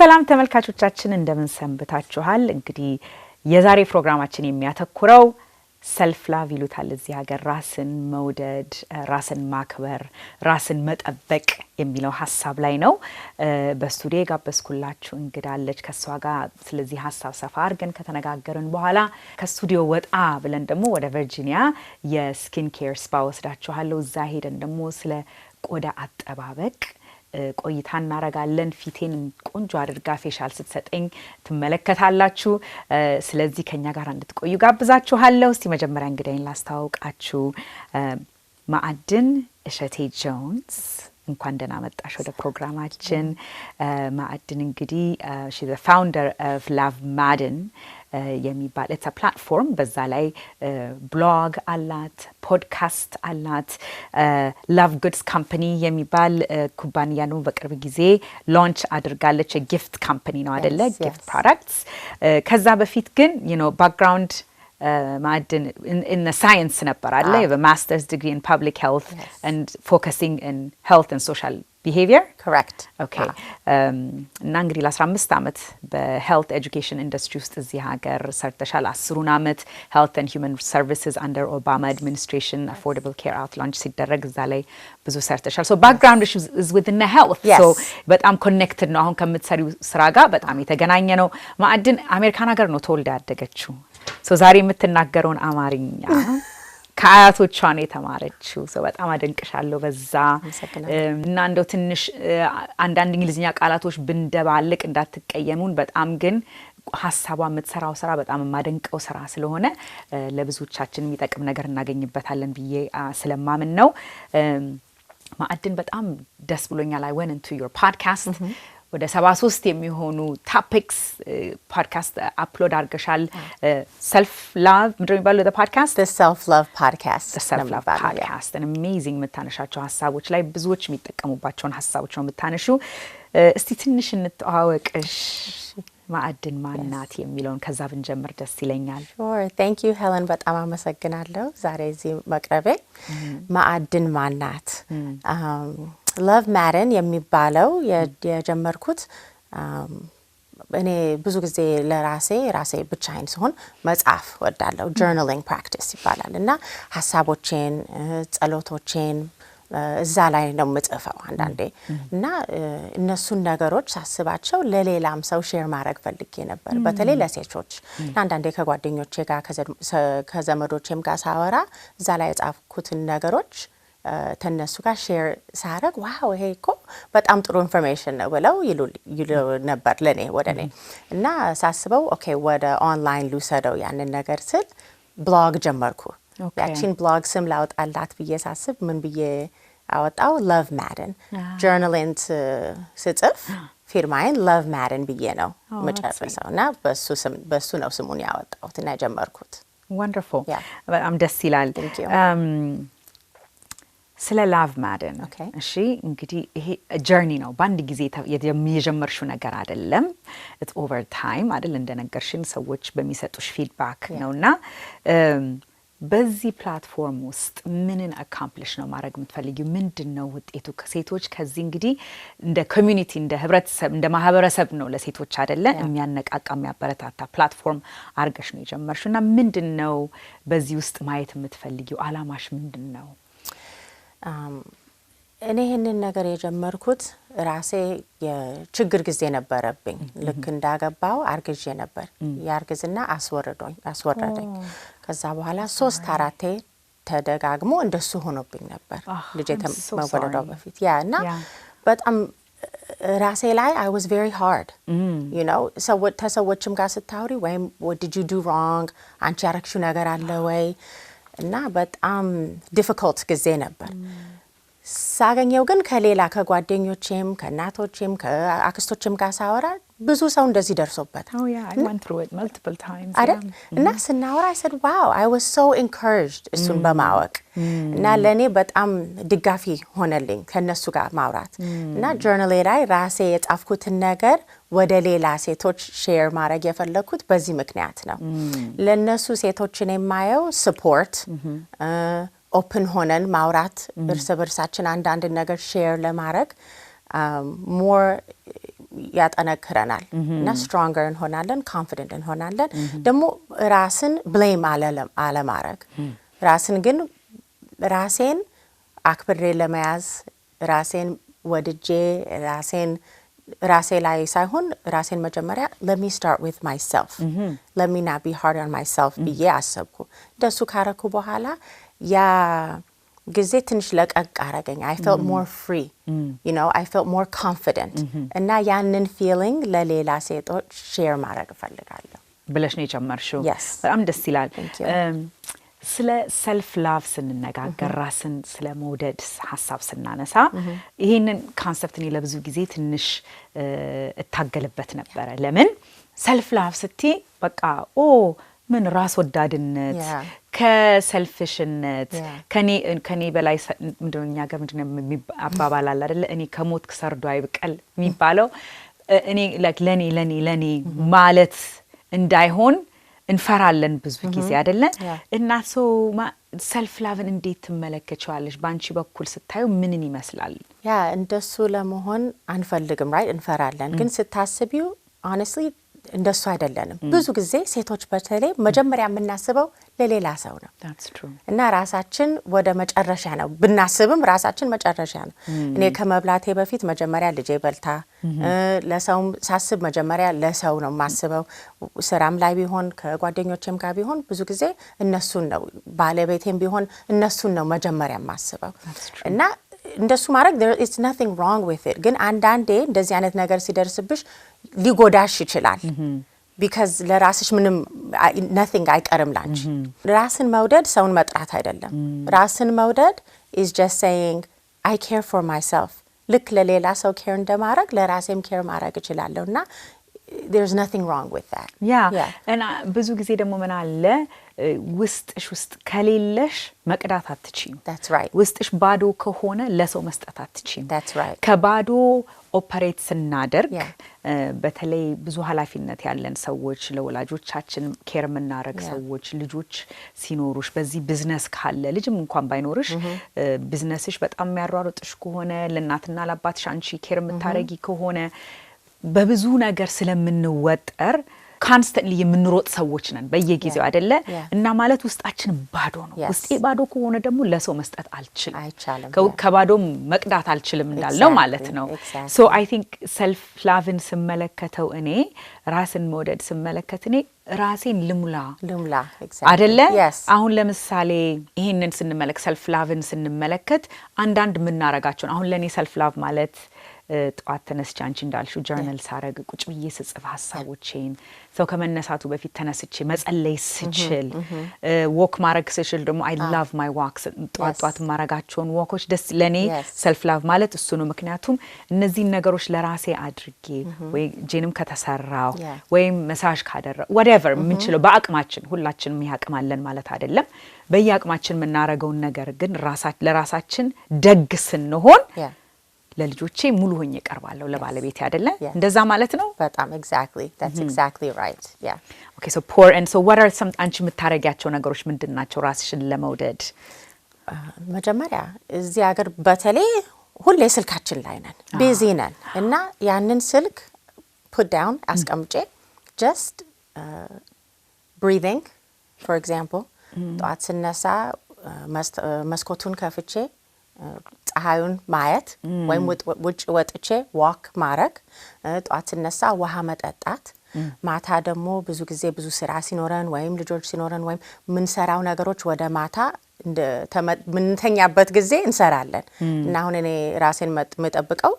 ሰላም ተመልካቾቻችን እንደምን ሰንብታችኋል? እንግዲህ የዛሬ ፕሮግራማችን የሚያተኩረው ሰልፍ ላቭ ይሉታል እዚህ ሀገር ራስን መውደድ፣ ራስን ማክበር፣ ራስን መጠበቅ የሚለው ሀሳብ ላይ ነው። በስቱዲዮ ጋበዝኩላችሁ እንግዳ አለች። ከሷ ጋር ስለዚህ ሀሳብ ሰፋ አድርገን ከተነጋገርን በኋላ ከስቱዲዮ ወጣ ብለን ደግሞ ወደ ቨርጂኒያ የስኪን ኬር ስፓ ወስዳችኋለሁ። እዛ ሄደን ደግሞ ስለ ቆዳ አጠባበቅ ቆይታ እናረጋለን። ፊቴን ቆንጆ አድርጋ ፌሻል ስትሰጠኝ ትመለከታላችሁ። ስለዚህ ከኛ ጋር እንድትቆዩ ጋብዛችኋለሁ። እስቲ መጀመሪያ እንግዳዬን ላስተዋውቃችሁ። ማዕድን እሸቴ ጆንስ እንኳን ደህና መጣሽ ወደ ፕሮግራማችን። ማዕድን እንግዲህ she's the founder of Love Madden የሚባል it's a platform። በዛ ላይ ብሎግ አላት፣ ፖድካስት አላት። Love Goods Company የሚባል ኩባንያ ነው በቅርብ ጊዜ ላንች አድርጋለች። የጊፍት ካምፓኒ ነው አይደለ? ጊፍት ፕሮዳክትስ። ከዛ በፊት ግን ባክግራውንድ ማዕድን in the science ነበር አለ ማስተርስ ዲግሪ in public health and focusing in health and social behavior. Correct. Okay. እና እንግዲህ ለ15 ዓመት በሄልት ኤጁኬሽን ኢንዱስትሪ ውስጥ እዚህ ሀገር ሰርተሻል። 10 ዓመት health and human services under Obama administration affordable care out launch ሲደረግ እዛ ላይ ብዙ ሰርተሻል። so background is within the health. Yes. so በጣም connected ነው አሁን ከምትሰሪው ስራ ጋር በጣም የተገናኘ ነው። ማዕድን አሜሪካን ሀገር ነው ተወልዳ ያደገችው። ዛሬ የምትናገረውን አማርኛ ከአያቶቿ ነው የተማረችው። በጣም አደንቅሻለሁ በዛ። እና እንደው ትንሽ አንዳንድ እንግሊዝኛ ቃላቶች ብንደባልቅ እንዳትቀየሙን። በጣም ግን ሀሳቧ የምትሰራው ስራ በጣም የማደንቀው ስራ ስለሆነ ለብዙዎቻችን የሚጠቅም ነገር እናገኝበታለን ብዬ ስለማምን ነው። ማዕድን በጣም ደስ ብሎኛል። I went into your podcast. ወደ 73 የሚሆኑ ቶፒክስ ፖድካስት አፕሎድ አድርገሻል። ሰልፍ ላቭ ምንድነው የሚባለው? the self love podcast an amazing የምታነሻቸው ሀሳቦች ላይ ብዙዎች የሚጠቀሙባቸውን ሀሳቦች ነው የምታነሹ። እስቲ ትንሽ እንተዋወቅሽ። ማዕድን ማናት የሚለውን ከዛ ብንጀምር ደስ ይለኛል። Sure. Thank you Helen። በጣም አመሰግናለሁ ዛሬ እዚህ መቅረቤ። ማዕድን ማናት Love Madden የሚባለው የጀመርኩት እኔ ብዙ ጊዜ ለራሴ ብቻዬን ሲሆን መጻፍ ወዳለሁ። journaling practice ይባላል እና ሀሳቦቼን ጸሎቶቼን እዛ ላይ ነው የምጽፈው አንዳንዴ እና እነሱን ነገሮች ሳስባቸው ለሌላም ሰው ሼር ማድረግ ፈልጌ ነበር። በተለይ ለሴቶች አንዳንዴ ከጓደኞቼ ጋር ከዘመዶቼም ጋር ሳወራ እዛ ላይ የጻፍኩትን ነገሮች ተነሱ ጋር ሼር ሳረግ ዋው ይሄ እኮ በጣም ጥሩ ኢንፎርሜሽን ነው ብለው ይሉ ነበር ለኔ ወደኔ እና ሳስበው ኦኬ ወደ ኦንላይን ልውሰደው ያንን ነገር ስል ብሎግ ጀመርኩ። ያቺን ብሎግ ስም ላውጣላት ብዬ ሳስብ ምን ብዬ አወጣው? Love Madden። ጆርናሊንግ ስጽፍ ፊርማዬን Love Madden ብዬ ነው መጨረሻው እና በሱ ነው ስሙን ያወጣሁት እና ጀመርኩት። Wonderful። በጣም ደስ ይላል። ስለ ላቭ ማደን እሺ እንግዲህ ይሄ ጀርኒ ነው። በአንድ ጊዜ የጀመርሽው ነገር አይደለም። ኢትስ ኦቨር ታይም አይደል? እንደነገርሽን ሰዎች በሚሰጡሽ ፊድባክ ነውና በዚህ ፕላትፎርም ውስጥ ምንን አካምፕሊሽ ነው ማድረግ የምትፈልጊው? ምንድነው ውጤቱ? ከሴቶች ከዚህ እንግዲህ እንደ ኮሚዩኒቲ እንደ ህብረተሰብ እንደ ማህበረሰብ ነው ለሴቶች አይደለ የሚያነቃቃ የሚያበረታታ ፕላትፎርም አርገሽ ነው የጀመርሽውና ምንድነው በዚህ ውስጥ ማየት የምትፈልጊው? አላማሽ ምንድነው? እኔ ይሄንን ነገር የጀመርኩት ራሴ የችግር ጊዜ ነበረብኝ። ልክ እንዳገባው አርግዤ ነበር። ያርግዝና አስወረደኝ። ከዛ በኋላ 3-4 ተደጋግሞ እንደሱ ሆኖብኝ ነበር ልጄ መወለዷ በፊት እና በጣም ራሴ ላይ I was very hard. you know ተሰዎችም ጋር ስታወሪ ወይም what did you do wrong አንቺ ያረክሽው ነገር አለ ወይ እና በጣም ዲፊካልት ጊዜ ነበር። ሳገኘው ግን ከሌላ ከጓደኞቼም ከእናቶቼም ከአክስቶቼም ጋር ሳወራ ብዙ ሰው እንደዚህ ደርሶበት I went through it multiple times እና ስናወራ I said wow I was so encouraged እሱን በማወቅ እና ለኔ በጣም ድጋፊ ሆነልኝ ከነሱ ጋር ማውራት እና ጆርናሌ ላይ ራሴ የጻፍኩትን ነገር ወደ ሌላ ሴቶች ሼር ማድረግ የፈለኩት በዚህ ምክንያት ነው። ለነሱ ሴቶችን የማየው ሰፖርት ኦፕን ሆነን ማውራት እርስ በርሳችን አንዳንድ ነገር ሼር ለማድረግ ሞር ያጠነክረናል እና stronger እንሆናለን confident እንሆናለን ደግሞ ራስን blame አለማድረግ ራስን ግን ራሴን አክብሬ ለመያዝ ራሴን ወድጄ ራሴ ላይ ሳይሆን ራሴን መጀመሪያ let me start with myself let me not be hard on myself ብዬ አሰብኩ እንደሱ ካረኩ በኋላ ያ ጊዜ ትንሽ ለቀቅ አረገኝ I felt more free you know I felt more confident እና ያንን feeling ለሌላ ሴቶች share ማድረግ እፈልጋለሁ ብለሽ ነው የጀመርሽው በጣም ደስ ይላል ስለ self love ስንነጋገር ራስን ስለ መውደድ ሐሳብ ስናነሳ ይሄንን ኮንሰፕት ነው ለብዙ ጊዜ ትንሽ እታገልበት ነበር ለምን self love ስትይ በቃ ምን ራስ ወዳድነት ከሰልፊሽነት ከኔ በላይ ምንድነኛ ጋር ምንድነው አባባል አለ አይደል እኔ ከሞት ከሰርዶ አይብቀል የሚባለው እኔ ለኔ ማለት እንዳይሆን እንፈራለን ብዙ ጊዜ አይደለ እና self love እንዴት ትመለከቻለሽ ባንቺ በኩል ስታዩ ምንን ይመስላል እንደሱ ለመሆን አንፈልግም right እንፈራለን ግን ስታስቢው honestly እንደሱ አይደለንም ብዙ ጊዜ ሴቶች በተለይ መጀመሪያ የምናስበው ለሌላ ሰው ነው that's true እና ራሳችን ወደ መጨረሻ ነው ብናስብም ራሳችን መጨረሻ ነው እኔ ከመብላቴ በፊት መጀመሪያ ልጄ በልታ ለሰው ሳስብ መጀመሪያ ለሰው ነው ማስበው ስራም ላይ ቢሆን ከጓደኞቼም ጋር ቢሆን ብዙ ጊዜ እነሱን ነው ባለቤቴም ቢሆን እነሱን ነው መጀመሪያ ማስበው እና እንደሱ ማድረግ there is nothing wrong with it ግን አንዳንዴ እንደዚህ አይነት ነገር ሲደርስብሽ ሊጎዳሽ ይችላል because ለራስሽ ምንም nothing አይቀርም ላንቺ ራስን መውደድ ሰውን መጥራት አይደለም ራስን መውደድ is just saying I care for myself ልክ ለሌላ ሰው care እንደማረግ ለራሴም care ማድረግ እችላለሁና there's nothing wrong with that እና ብዙ ጊዜ ደግሞ ምን አለ ውስጥ ከሌለሽ መቅዳት አትችይም that's right ውስጥሽ ባዶ ከሆነ ለሰው መስጠት አትችይም that's right ከባዶ ኦፐሬት ስናደርግ በተለይ ብዙ ኃላፊነት ያለን ሰዎች ለወላጆቻችን ኬር ምናረግ ሰዎች ልጆች ሲኖሩሽ በዚህ ቢዝነስ ካለ ልጅም እንኳን ባይኖርሽ ቢዝነስሽ በጣም የሚያሯሩጥሽ ከሆነ ለእናትና ለአባትሽ አንቺ ኬር ምታረጊ ከሆነ በብዙ ነገር ስለምንወጠር ኮንስታንትሊ የምንሮጥ ሰዎች ነን በየጊዜው አይደለ እና ማለት ውስጣችን ባዶ ነው ውስጤ ባዶ ከሆነ ደግሞ ለሰው መስጠት አልችልም ከባዶም መቅዳት አልችልም እንዳለው ማለት ነው so I think self love ስመለከተው እኔ ራስን መውደድ ስመለከት እኔ ራሴን ልሙላ exactly አይደለ አሁን ለምሳሌ ይሄንን ስንመለከት self love ስንመለከት አንዳንድ ምናረጋቸው አሁን ለኔ self love ማለት ጧት ተነስቼ አንቺ እንዳልሽው ጆርናል ሳረግ ቁጭ ብዬ ስጽፍ ሐሳቦቼን ሰው ከመነሳቱ በፊት ተነስቼ መጸለይ ስችል ወክ ማረግ ስችል ደግሞ I love my walks ጧት ማረጋቸውን ወኮች ደስ ለኔ self love ማለት እሱ ነው ምክንያቱም እነዚህ ነገሮች ለራሴ አድርጌ ወይ ጄንም ከተሰራው ወይ መሳጅ ካደረው whatever ምንችለው በአቅማችን ሁላችንም ያቅማለን ማለት አይደለም በየአቅማችን ምናረገውን ነገር ግን ለራሳችን ደግ ስንሆን ለልጆቼ ሙሉ ሆኜ ቀርባለሁ ለባለቤቴ አይደለ እንደዛ ማለት ነው በጣም exactly that's exactly right okay so pour and so what are some አንቺ የምታረጊያቸው ነገሮች ምንድናቸው ራስሽን ለመውደድ መጀመሪያ እዚህ ሀገር በተለይ ሁሌ ስልካችን ላይ ነን ቢዚ ነን እና ያንን ስልክ put down አስቀምጬ just breathing for example ጧት ስነሳ መስኮቱን ከፍቼ ፀሐዩን ማየት ወይም ውጭ ወጥቼ ዋክ ማረግ ጧት ስነሳ ውሃ መጠጣት ማታ ደግሞ ብዙ ጊዜ ብዙ ስራ ሲኖረን ወይም ልጆች ሲኖረን ወይም ምን ሰራው ነገሮች ወደ ማታ ምንተኛበት ጊዜ እንሰራለን እና አሁን እኔ ራሴን መጠብቀው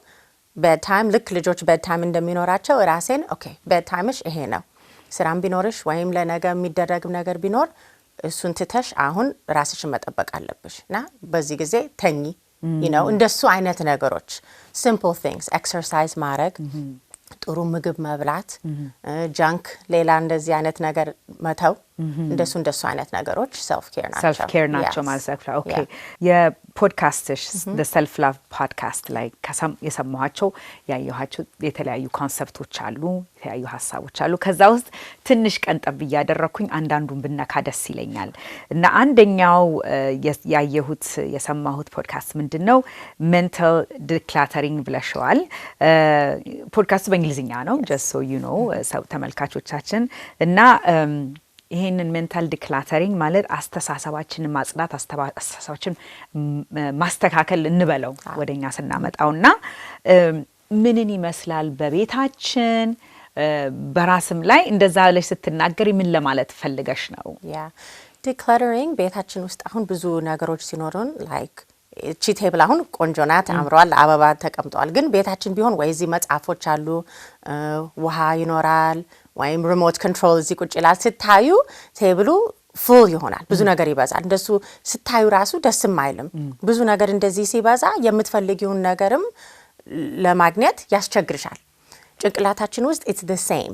bed time ልክ ልጆች bed time እንደሚኖራቸው ራሴን okay bed timeሽ ይሄ ነው ስራም ቢኖርሽ ወይም ለነገ የሚደረግ ነገር ቢኖር እሱን ትተሽ አሁን ራስሽን መጠበቅ አለብሽና በዚህ ጊዜ ተኚ you know እንደሱ አይነት ነገሮች simple things exercise ማድረግ ጥሩ ምግብ መብላት ጃንክ ሌላ እንደዚህ አይነት ነገር መተው እንደሱ አይነት ነገሮች self care ናቸው ማለት ነው። ኦኬ የፖድካስትሽ the self love podcast ላይ የሰማኋቸው ያየኋቸው የተለያዩ ኮንሰፕቶች አሉ፣ የተለያዩ ሀሳቦች አሉ። ከዛ ውስጥ ትንሽ ቀንጠብ እያደረኩኝ አንዳንዱን ብነካ ደስ ይለኛል እና አንደኛው ያየሁት የሰማሁት ፖድካስት ምንድነው ሜንታል ዲክላተሪንግ ብለሽዋል። ፖድካስቱ በእንግሊዝኛ ነው just so you know ሰው ተመልካቾቻችን እና ይሄንን ሜንታል ዲክላተሪንግ ማለት አስተሳሰባችንን ማጽዳት አስተሳሰባችን ማስተካከል እንበለው ወደኛ ስናመጣውና ምንን ይመስላል በቤታችን በራስም ላይ እንደዛ ላይ ስትናገሪ ምን ለማለት ፈልገሽ ነው? ዲክላተሪንግ ቤታችን ውስጥ አሁን ብዙ ነገሮች ሲኖሩን ላይክ እቺ ቴብል አሁን ቆንጆ ናት፣ አምሯል፣ አበባ ተቀምጧል። ግን ቤታችን ቢሆን ወይ እዚህ መጽሐፎች አሉ፣ ውሃ ይኖራል፣ ወይም ሪሞት ኮንትሮል እዚህ ቁጭ ይላል። ስታዩ ቴብሉ ፉል ይሆናል፣ ብዙ ነገር ይበዛል። እንደሱ ስታዩ ራሱ ደስም አይልም። ብዙ ነገር እንደዚህ ሲበዛ የምትፈልጊውን ነገርም ለማግኘት ያስቸግርሻል። ጭንቅላታችን ውስጥ it's the same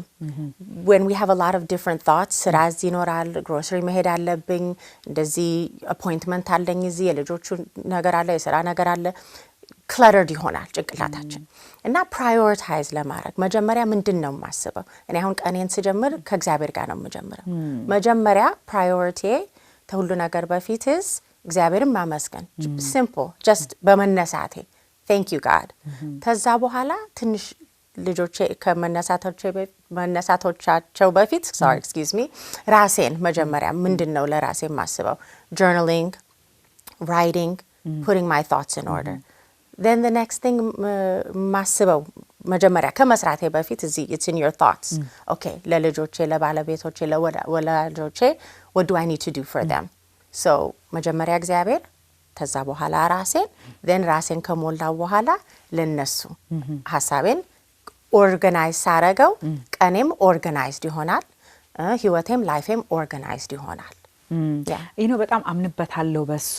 when we have a lot of different thoughts ስራ እዚህ ይኖራል፣ ግሮሰሪ መሄድ አለብኝ፣ እንደዚህ አፖይንትመንት አለኝ፣ እዚህ የልጆቹ ነገር አለ፣ የስራ ነገር አለ፣ cluttered ይሆናል ጭንቅላታችን እና ፕራዮሪታይዝ ለማድረግ መጀመሪያ ምንድን ነው የማስበው? እኔ አሁን ቀኔን ስጀምር ከእግዚአብሔር ጋር ነው የምጀምረው። መጀመሪያ ፕራዮሪቲ ከሁሉ ነገር በፊት እግዚአብሔርን ማመስገን simple just በመነሳቴ thank you God። ከዛ በኋላ ትንሽ ልጆቼ ከመነሳቶቻቸው በፊት ራሴን መጀመሪያ ምንድነው ለራሴ ማስበው? journaling, writing, putting my thoughts in order. Then the next thing ማስበው መጀመሪያ ከመስራቴ በፊት it's in your thoughts. Okay, ለልጆቼ ለባለቤቶቼ ለወላጆቼ what do I need to do for them? So መጀመሪያ እግዚአብሔር ከዛ በኋላ ራሴን then ራሴን ከሞላው በኋላ ለነሱ ሐሳቤን ኦርጋናይዝ ሳረገው ቀኔም ኦርጋናይዝድ ይሆናል፣ ህይወቴም ላይፌም ኦርጋናይዝድ ይሆናል። በጣም አምንበታለሁ በሱ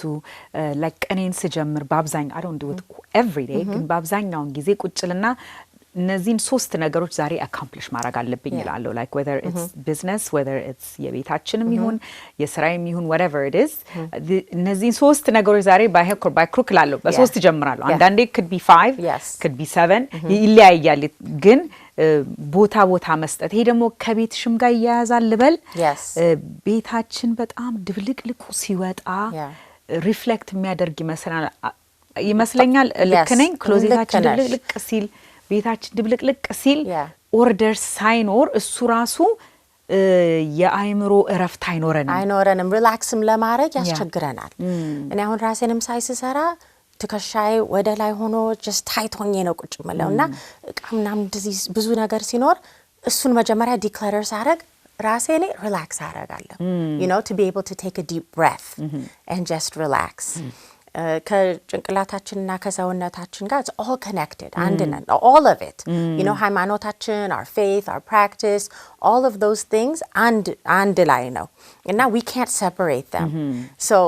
like ቀኔን ስጀምር በአብዛኛው I don't do it every day ግን በአብዛኛው ጊዜ ቁጭልና እነዚህን ሶስት ነገሮች ዛሬ አካምፕሊሽ ማድረግ አለብኝ ይላል like whether it's business whether it's የቤታችንም ይሁን የስራዬም ይሁን whatever it is እነዚህን ሶስት ነገሮች ዛሬ by crook ላለው በሶስት ጀምራለሁ። አንዳንዴ could be 5 could be 7 ይለያያል ግን ቦታ መስጠት ይሄ ደግሞ ከቤትሽም ጋር ያያዛል ልበል። ቤታችን በጣም ድብልቅልቁ ሲወጣ ሪፍሌክት የሚያደርግ ይመስለኛል ልክ ነኝ። ክሎዜታችን ድብልቅልቅ ሲል ቤታችን ድብልቅልቅ ሲል ኦርደር ሳይኖር እሱ ራሱ የአይምሮ እረፍት አይኖረንም ሪላክስም ለማድረግ ያስቸግረናል። እኔ አሁን ራሴንም ሳይሰራ ትከሻዬ ወደ ላይ ሆኖ just ታይት ሆኜ ነው ቁጭ የምለውና ቃምናም እንደዚህ ብዙ ነገር ሲኖር እሱን መጀመሪያ ዲክላተር ሳረግ ራሴኔ ሪላክስ አረጋለሁ to be able to take a deep breath and just relax. ከጭንቅላታችንና ከሰውነታችን ጋር it's all connected and all of it ሃይማኖታችን our faith our practice all of those things and ላይ ነው እና we can't separate them. So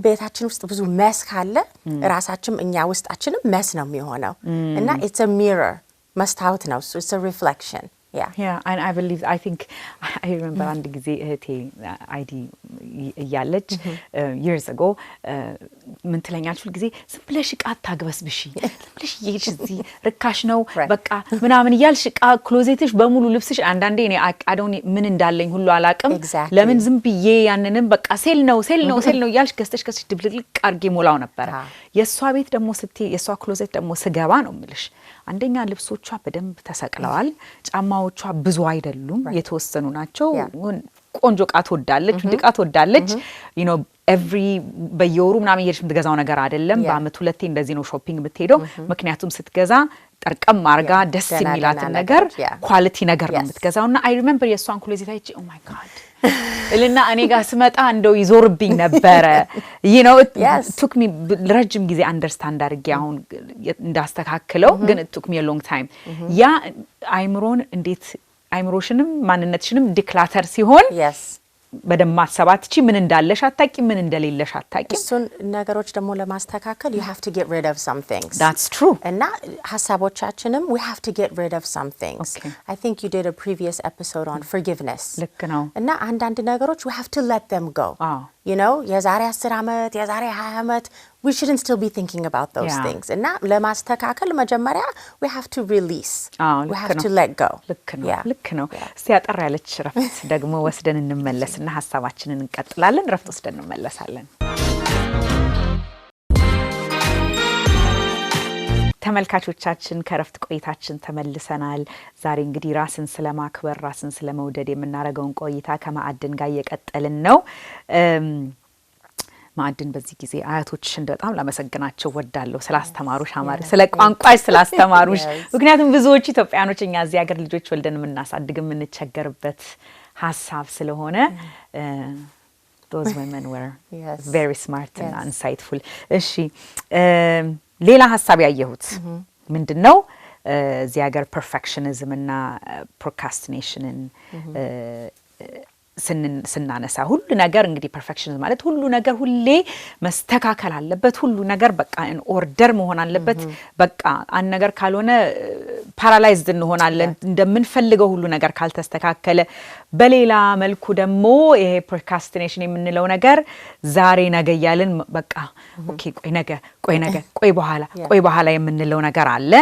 ቤታችን ውስጥ ብዙ መስ ካለ ራሳችን እኛ ውስጣችንም መስ ነው የሚሆነው እና it's a mirror መስታወት ነው it's a reflection. And I believe I remember አንድ ጊዜ እህቴ አይዲ እያለች years ago ምን ትለኛችሁ ጊዜ ዝም ብለሽ ዕቃ አታግበስብሽ ዝም ብለሽ ይሄሽ እዚህ ርካሽ ነው በቃ ምናምን እያልሽ ዕቃ ክሎዜትሽ በሙሉ ልብስሽ አንዳንዴ እኔ አዶን ምን እንዳለኝ ሁሉ አላቅም ለምን ዝም ብዬ ያንንም በቃ ሴል ነው እያልሽ ገዝተሽ ድብልቅልቅ አርጌ ሞላው ነበር። የሷ ቤት ደግሞ የሷ ክሎዜት ደግሞ ስገባ ነው ምልሽ አንደኛ ልብሶቿ በደንብ ተሰቅለዋል፣ ጫማዎቿ ብዙ አይደሉም የተወሰኑ ናቸው። ቆንጆ ዕቃ ትወዳለች ድቃ ትወዳለች every በየወሩ ምናምን እየሄድሽ የምትገዛው ነገር አይደለም። በአመት ሁለቴ እንደዚህ ነው ሾፒንግ የምትሄደው ምክንያቱም ስትገዛ ጠርቀም ማርጋ ደስ የሚላትን ነገር ኳሊቲ ነገር ነው የምትገዛውና I remember የሷን ክሎዜት አይቼ oh my god እልና እኔ ጋር ስመጣ እንደው ይዞርብኝ ነበረ it took me ረጅም ጊዜ አንደርስታንድ አድርጌ አሁን እንዳስተካክለው ግን it took me a long time ያ አይምሮን እንዴት አይምሮሽንም ማንነትሽንም ዲክላተር ሲሆን በደም ማሰባት እቺ ምን እንዳለሽ አታቂ ምን እንደሌለሽ አታቂ እሱን ነገሮች ደግሞ ለማስተካከል you have to get rid of some things. That's true. እና ሐሳቦቻችንም we have to get rid of some things. Okay. I think you did a previous episode on forgiveness. ልክ ነው እና አንዳንድ ነገሮች we have to let them go. You know, የዛሬ 10 ዓመት የዛሬ 20 ዓመት we shouldn't still be thinking about those things. እና ለማስተካከል መጀመሪያ we have to release. We have to let go. ልክ ነው እስቲ አጠር ያለች ረፍት ደግሞ ወስደን እንመለስና ሐሳባችንን እንቀጥላለን ረፍት ወስደን እንመለሳለን ተመልካቾቻችን ከረፍት ቆይታችን ተመልሰናል ዛሬ እንግዲህ ራስን ስለማክበር ራስን ስለመውደድ የምናረጋውን ቆይታ ከማዕድን ጋር እየቀጠልን ነው ማዕድን በዚህ ጊዜ አያቶችሽን በጣም ለማመሰግናቸው ወዳለሁ ስላስተማሩሽ አማሪ ስለ ቋንቋሽ ስላስተማሩሽ ምክንያቱም ብዙዎች ኢትዮጵያኖች እኛ እዚህ ሀገር ልጆች ወልደን ምናሳድግ ምንቸገርበት ሐሳብ ስለሆነ those women were very smart and insightful እሺ ሌላ ሐሳብ ያየሁት ምንድነው እዚህ ሀገር perfectionism እና procrastinationን ስናነሳ ሁሉ ነገር እንግዲህ perfectionism ማለት ሁሉ ነገር ሁሌ መስተካከል አለበት ሁሉ ነገር በቃ in order መሆን አለበት በቃ አንድ ነገር ካልሆነ paralyzed እንሆናለን እንደምንፈልገው ሁሉ ነገር ካልተስተካከለ በሌላ መልኩ ደግሞ ይሄ procrastination የምንለው ነገር ዛሬ ነገ ያለን በቃ ኦኬ ቆይ በኋላ የምንለው ነገር አለ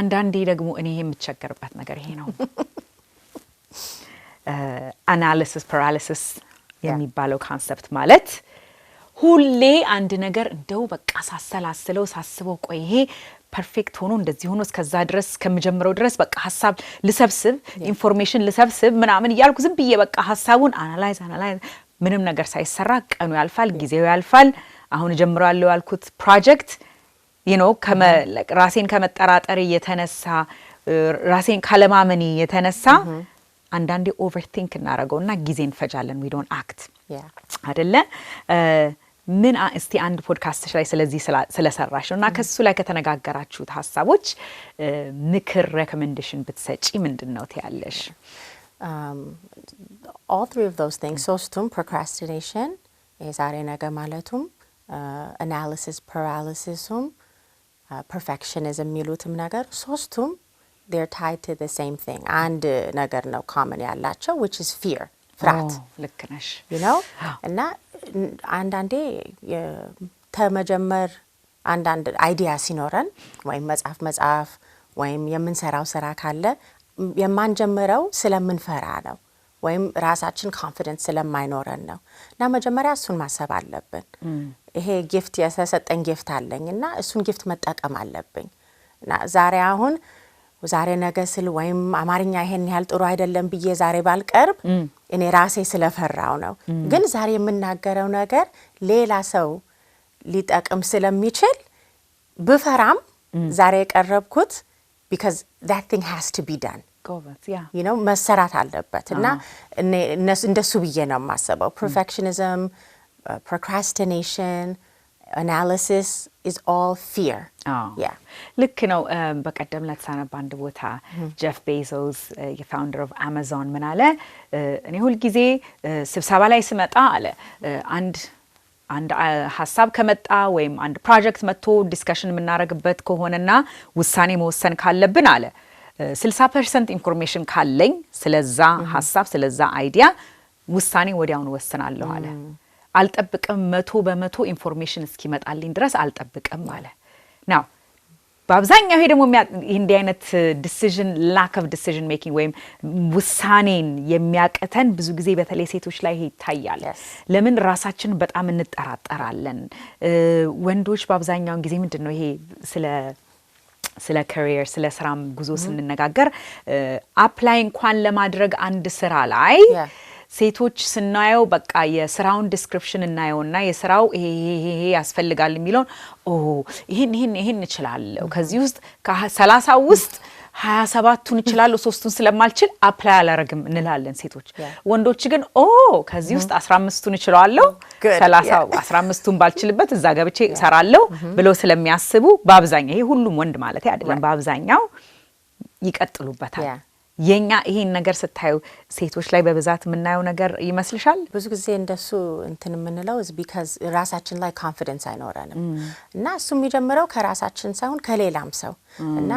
አንዳንዴ ደግሞ እኔ የምቸገርበት ነገር ይሄ ነው analysis paralysis የሚባለው ኮንሰፕት ማለት ሁሌ አንድ ነገር እንደው በቃ ሳስበው ቆይ ይሄ ፐርፌክት ሆኖ እንደዚህ ሆኖ እስከዛ ድረስ ከመጀመሪያው ድረስ በቃ ሐሳብ ልሰብስብ ኢንፎርሜሽን ልሰብስብ ምናምን ይያልኩ ዝም ብዬ በቃ ሐሳቡን አናላይዝ ምንም ነገር ሳይሰራ ቀኑ ያልፋል ጊዜው ያልፋል አሁን ጀምራለሁ ያልኩት ፕሮጀክት ራሴን ከመጠራጠር የተነሳ ራሴን ካለማመን የተነሳ አንዳንዴ ኦቨርቲንክ እናረጋውና ጊዜ እንፈጃለን we don't act አይደለ ምን እስቲ አንድ ፖድካስትሽ ላይ ስለዚህ ስለሰራሽውና ከሱ ላይ ከተነጋገራችሁት ሐሳቦች ምክር recommendation ብትሰጪ ምንድነው ትያለሽ all three of those things ሶስቱም procrastination የዛሬ ነገ ማለቱም analysis paralysis perfectionism የሚሉትም ነገር ሶስቱም they're tied to the same thing and ነገር ነው common ያላቸው which is fear ፍርሃት ልክ ነሽ you know እና አንዳንዴ ተመጀመር አንዳንድ አይዲያ ሲኖረን ወይም መጽሐፍ ወይም የምንሰራው ስራ ካለ የማንጀምረው ስለምንፈራ ነው ወይም ራሳችን ኮንፊደንስ ስለማይኖረን ነው እና መጀመሪያ እሱን ማሰብ አለብን ይሄ ጊፍት የተሰጠኝ ጊፍት አለኝና እሱን ጊፍት መጠቀም አለብኝ እና ዛሬ ነገ ስል ወይም አማርኛ ይሄን ያህል ጥሩ አይደለም ብዬ ዛሬ ባልቀርብ እኔ ራሴ ስለፈራው ነው ግን ዛሬ የምናገረው ነገር ሌላ ሰው ሊጠቅም ስለሚችል ብፈራም ዛሬ የቀረብኩት because that thing has to be done you know መሰራት አለበት እና እንደሱ ብዬ ነው የማስበው perfectionism procrastination analysis is all fear ልክ ነው በቀደም ለተሳነባ አንድ ቦታ ጄፍ ቤዞስ የፋውንደር ኦፍ አማዞን ምን አለ እኔ ሁሉ ጊዜ ስብሰባ ላይ ስመጣ አለ አንድ ሐሳብ ከመጣ ወይም አንድ ፕሮጀክት መጥቶ ዲስከሽን የምናረግበት ከሆነና ውሳኔ መወሰን ካለብን አለ 60% ኢንፎርሜሽን ካለኝ ስለዛ ሐሳብ ስለዛ አይዲያ ውሳኔ ወዲያውኑ ወስናለሁ አለ አልጠብቅም 100% ኢንፎርሜሽን እስኪመጣልኝ ድረስ አልጠብቅም አለ now በአብዛኛው ይሄ ደግሞ እንዲህ አይነት ዲሲዥን lack of decision making ወይም ውሳኔን የሚያቀተን ብዙ ጊዜ በተለይ ሴቶች ላይ ይታያል ለምን ራሳችንን በጣም እንጠራጠራለን ወንዶች በአብዛኛው ጊዜ ምንድነው ይሄ ስለ career ስለ ስራም ጉዞ ስንነጋገር አፕላይ እንኳን ለማድረግ አንድ ስራ ላይ ሴቶች ስናየው በቃ የስራውን ዲስክሪፕሽን እናየውና የስራው ይሄ ያስፈልጋል የሚለው ይሄን እችላለሁ ከዚህ ውስጥ ከ30 ውስጥ 27ቱን እችላለሁ 3ቱን ስለማልችል አፕላይ አላረግም እንላለን ሴቶች ወንዶች ግን ከዚህ ውስጥ 15ቱን እችላለሁ 30 15ቱን ባልችልበት እዛ ገብቼ እሰራለሁ ብለው ስለሚያስቡ በአብዛኛው ይሄ ሁሉም ወንድ ማለት አይደለም በአብዛኛው ይቀጥሉበታል የኛ ይሄን ነገር ስታዩ ሴቶች ላይ በብዛት የምናየው ነገር ይመስልሻል? ብዙ ጊዜ እንደሱ እንትን የምንለው is because ራሳችን ላይ ኮንፊደንስ አይኖረንም እና እሱ የሚጀምረው ከራሳችን ሳይሆን ከሌላም ሰው እና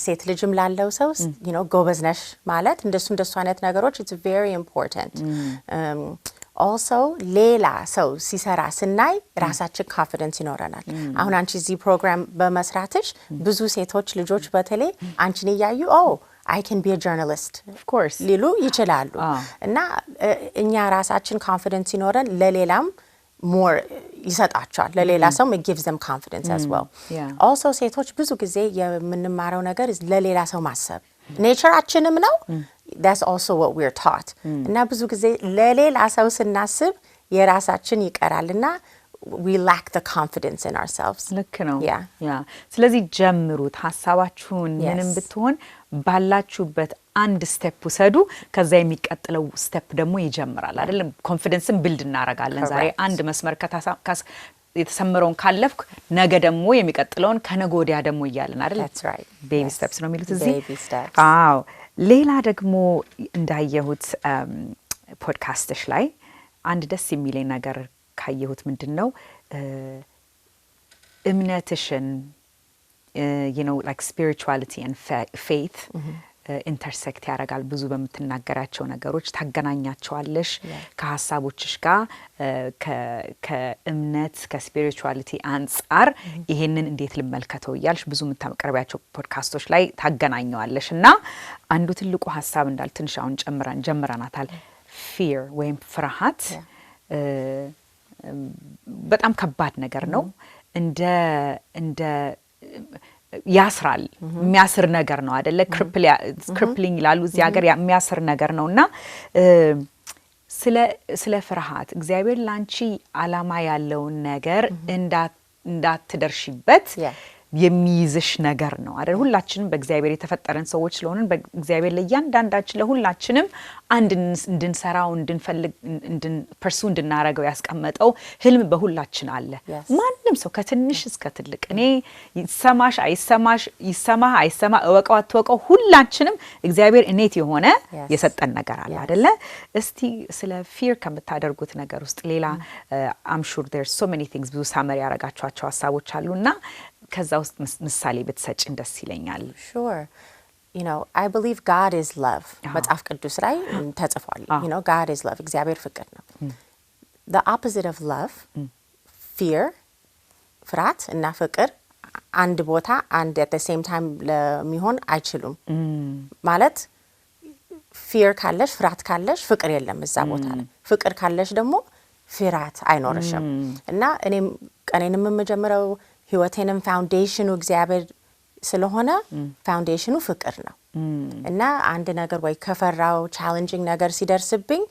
ሴት ልጅም ላለው ሰው you know ጎበዝ ነሽ ማለት እንደሱ አይነት ነገሮች it's very important. also ሌላ ሰው ሲሰራ ስናይ ራሳችን ኮንፊደንስ ይኖረናል። አሁን አንቺ እዚህ ፕሮግራም በመስራትሽ ብዙ ሴቶች ልጆች በተለይ አንቺን እያዩ I can be a journalist of course ሊሉ ይችላሉ እና እኛ ራሳችን ኮንፊደንስ ይኖረን ለሌላም more ይሰጣቸዋል ለሌላ ሰው it gives them confidence as well. also ሴቶች ብዙ ጊዜ የምንማረው ነገር ለሌላ ሰው ማሰብ ኔቸራችንም ነው that's also what we're taught እና ብዙ ጊዜ ለሌላ ሰው ስናስብ የራሳችን ይቀራልና we lack the confidence in ourselves. ልክ ነው ያ ስለዚህ ጀምሩት ሐሳባችሁን ምንም ብትሆን ባላችሁበት አንድ ስቴፕ ውሰዱ ከዛ የሚቀጥለው ስቴፕ ደግሞ ይጀምራል አይደል ኮንፊደንስን ቢልድ እናረጋለን ዛሬ አንድ መስመር የተሰመረውን ካለፍኩ ነገ ደግሞ የሚቀጥለውን ከነገ ወዲያ ደግሞ ይያለን አይደል that's right ቤቢ ስቴፕስ ነው የሚሉት እዚህ baby steps አዎ ሌላ ደግሞ እንዳየሁት ፖድካስትሽ ላይ አንድ ደስ የሚለኝ ነገር ካየሁት ምንድነው እምነትሽን you know like spirituality and faith intersect ያረጋል ብዙ በመተናገራቸው ነገሮች ታገናኛቸዋለሽ ከሐሳቦችሽ ጋር ከእምነት ከስፒሪቹዋሊቲ አንፃር ይሄንን እንዴት ልመልከተው ይያልሽ ብዙ የምታቀርቢያቸው ፖድካስቶች ላይ ታገናኘዋለሽ እና አንዱ ትልቁ ሐሳብ እንዳል ትንሽ አሁን ጀምረናታል fear ወይም ፍርሃት በጣም ከባድ ነገር ነው እንደ ያስራል የሚያስር ነገር ነው አይደለ ክሪፕሊንግ ይላሉ እዚህ ሀገር የሚያስር ነገር ነውና ስለ ፍርሃት እግዚአብሔር ላንቺ ዓላማ ያለውን ነገር እንዳትደርሺበት የሚይዝሽ ነገር ነው አይደል ሁላችንም በእግዚአብሔር የተፈጠረን ሰዎች ስለሆነን በእግዚአብሔር ለእያንዳንዳችን ለሁላችንም አንድ እንድንሰራው እንድንፈልግ ፐርሱ እንድናረገው ያስቀመጠው ህልም በሁላችን አለ ማንም ሰው ከትንሽ እስከ ትልቅ እኔ ይሰማሽ አይሰማሽ ይሰማህ አይሰማ እወቀው አትወቀው ሁላችንም እግዚአብሔር እኔት የሆነ የሰጠን ነገር አለ አይደለ እስቲ ስለ ፊር ከምታደርጉት ነገር ውስጥ ሌላ I'm sure there's so many things ብዙ ሳመሪ ያረጋቸዋቸው ሐሳቦች አሉና ከዛ ውስጥ ምሳሌ ብትሰጪን ደስ ይለኛል sure you know I believe God is love መጽሐፍ ቅዱስ ላይ ተጽፏል you know God is love እግዚአብሔር ፍቅር ነው the opposite of love fear ፍርሃት እና ፍቅር አንድ ቦታ አንድ at the same time ለሚሆን አይችሉም ማለት fear ካለሽ ፍርሃት ካለሽ ፍቅር የለም እዛ ቦታ ላይ ፍቅር ካለሽ ደግሞ ፍርሃት አይኖርሽም እና እኔም ቀኔንም የምጀምረው ህይወቴንም ፋውንዴሽኑ እግዚአብሔር ስለሆነ ፋውንዴሽኑ ፍቅር ነው እና አንድ ነገር ወይ ከፈራው ቻሌንጂንግ ነገር ሲደርስብኝ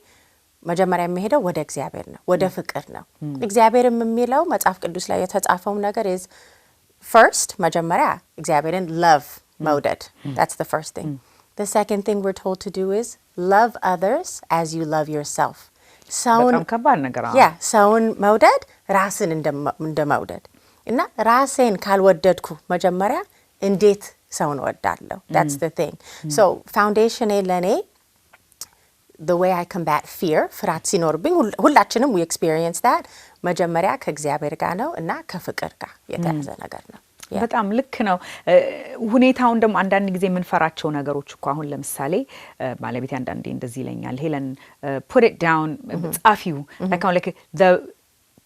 መጀመሪያ የሚሄደው ወደ እግዚአብሔር ነው ወደ ፍቅር ነው እግዚአብሔርም የሚለው መጽሐፍ ቅዱስ ላይ የተጻፈው ነገር is first መጀመሪያ እግዚአብሔርን love መውደድ that's the first thing the second thing we're told to do is love others as you love yourself በጣም ከባድ ነገር ሰውን መውደድ ራስን እንደመውደድ እና ራሴን ካልወደድኩ መጀመሪያ እንዴት ሰውን ወዳለሁ that's the thing so foundation ለኔ the way I combat fear ፍርሃት ሲኖርብኝ ሁላችንም we experience that መጀመሪያ ከእግዚአብሔር ጋር ነው እና ከፍቅር ጋር የተያዘ ነገር ነው በጣም ልክ ነው ሁኔታውን ደግሞ አንዳንድ ጊዜ የምንፈራቸው ነገሮች እኮ አሁን ለምሳሌ ባለቤቴ አንዳንዴ እንደዚህ ይለኛል ሄለን put it down ጻፊው like the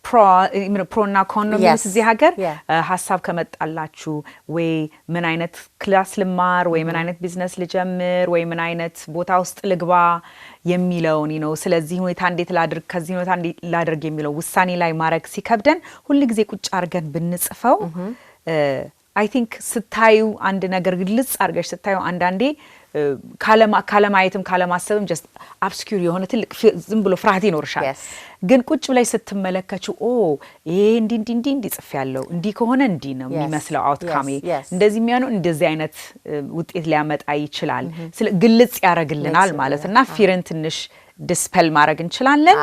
pro እና con ነው ማለት እዚህ ሀገር ሐሳብ ከመጣላችሁ ወይ ምን አይነት ክላስ ልማር ወይ ምን አይነት ቢዝነስ ልጀምር ወይ ምን አይነት ቦታ ውስጥ ልግባ የሚለውን ነው ስለዚህ ሁኔታ እንዴት ላድርግ ከዚህ ሁኔታ እንዴት ላድርግ የሚለው ውሳኔ ላይ ማድረግ ሲከብደን ሁሉ ጊዜ ቁጭ አድርገን ብንጽፈው I think ስታዩ አንድ ነገር ግልጽ አድርገሽ ስታዩ አንዳንዴ ካለማየትም ካለማሰብም just obscure የሆነ ትልቅ ዝም ብሎ ፍርሃት ይኖርሻል ግን ቁጭ ብላይ ስትመለከቹ ይሄ እንዲ ጽፌያለሁ እንዲ ከሆነ እንዲ ነው የሚመስለው አውትካም እንደዚህ የሚሆነው እንደዚህ አይነት ውጤት ሊያመጣ ይችላል ግልጽ ያረግልናል ማለትና ፊርን ትንሽ ዲስፔል ማድረግ እንችላለን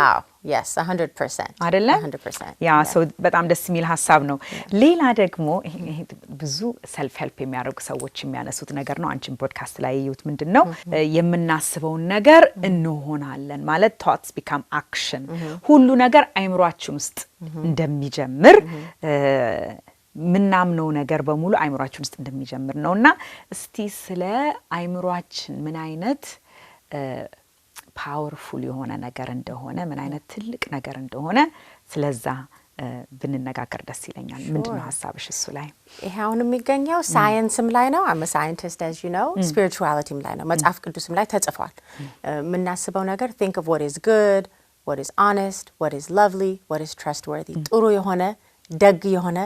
yes 100% አይደለ 100% ያ ሰው በጣም ደስ የሚል ሐሳብ ነው ሌላ ደግሞ ይሄ ብዙ ሰልፍ ሄልፕ የሚያደርጉ ሰዎች የሚያነሱት ነገር ነው አንቺን ፖድካስት ላይ ያዩት ምንድነው የምናስበውን ነገር እንሆናለን ማለት thoughts become action ሁሉ ነገር አይምሮአችን ውስጥ እንደሚጀምር ምናምነው ነገር በሙሉ አይምሮአችን ውስጥ እንደሚጀምር ነውና እስቲ ስለ አይምሮአችን ምን አይነት ፓወርፉል የሆነ ነገር እንደሆነ ምን አይነት ትልቅ ነገር እንደሆነ ስለዛ ብንነጋገር ደስ ይለኛል ምንድነው ሐሳብሽ እሱ ላይ ይሄውን የሚገኘው ሳይንስም ላይ ነው I'm a scientist as you know spiritualityም ላይ ነው መጽሐፍ ቅዱስም ላይ ተጽፏል ምናስበው ነገር think of what is good what is honest what is lovely what is trustworthy ጥሩ የሆነ ደግ የሆነ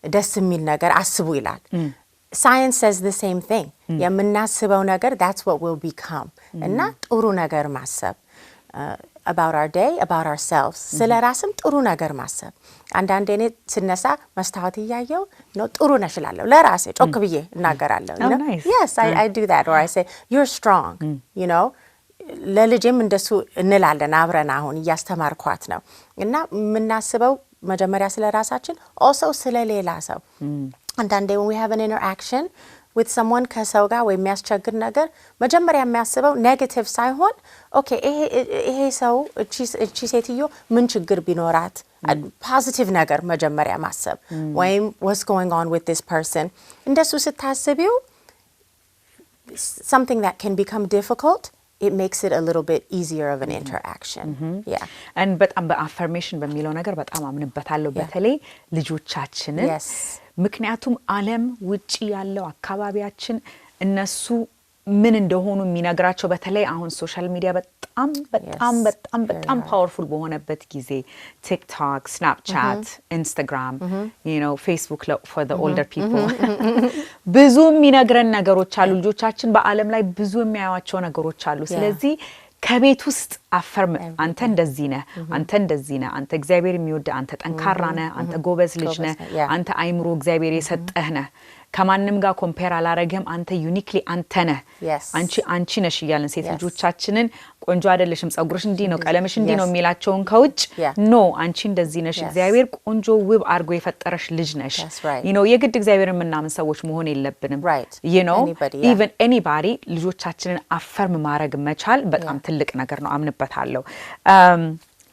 ደስ የሚል ነገር አስቡ ይላል Science says the same thing. የምናስበው ነገር that's what will become. እና ጥሩ ነገር ማሰብ about our day, about ourselves. ስለ ራስም ጥሩ ነገር ማሰብ አንዳንዴ እኔ ስነሳ መስታወት እያየው ነው ጥሩ ነሽ እላለሁ ለራሴ ጮክ ብዬ እናገራለሁ Yes, I do that or I say you're strong, you know. ለልጄም እንደሱ እንላለን አብረን አሁን እያስተማርኳት ነው እና የምናስበው መጀመሪያ ስለ ራሳችን also ስለ ሌላ ሰው And then when we have an interaction with someone ከሰው ጋር ወይ የሚያስቸግር ነገር መጀመሪያ የሚያስበው ኔጌቲቭ ሳይሆን ኦኬ ይሄ ሰው እቺ ሴትዮ ምን ችግር ቢኖራት ፖዚቲቭ ነገር መጀመሪያ ማሰብ ወይም what's going on with this person እንደሱ ስታስቢው something that can become difficult it makes it a little bit easier of an interaction yeah and በጣም በአፈርሜሽን በሚለው ነገር በጣም አምንበታለሁ በተለይ ልጆቻችንን ምክንያቱም ዓለም ውጪ ያለው አካባቢያችን እነሱ ምን እንደሆኑ የሚነግራቸው በተለይ አሁን ሶሻል ሚዲያ በጣም ፓወርፉል በሆነበት ጊዜ TikTok, Snapchat, Instagram, you know, Facebook for the older people ብዙ የሚነግረን ነገሮች አሉ ልጆቻችን በዓለም ላይ ብዙ የሚያዩዋቸው ነገሮች አሉ ስለዚህ ከቤት ውስጥ አፈርም አንተ እንደዚህ ነህ አንተ እንደዚህ ነህ አንተ እግዚአብሔር የሚወድ አንተ ጠንካራ ነህ አንተ ጎበዝ ልጅ ነህ አንተ አይምሮ እግዚአብሔር የሰጠህ ነህ ከማንንም ጋር ኮምፔር አላረገም አንተ ዩኒክሊ አንተ ነህ አንቺ ነሽ ይያልን ሴት ልጆቻችንን ቆንጆ አይደለሽም ጸጉርሽ እንዲህ ነው ቀለምሽ እንዲህ ነው የሚላቸውን ከውጭ ኖ አንቺ እንደዚህ ነሽ እግዚአብሔር ቆንጆ ውብ አርጎ የፈጠረሽ ልጅ ነሽ you know የግድ እግዚአብሔርን ምናምን ሰዎች መሆን የለብንም you know even anybody ልጆቻችንን አፈርም ማድረግ መቻል በጣም ትልቅ ነገር ነው አምንበታለሁ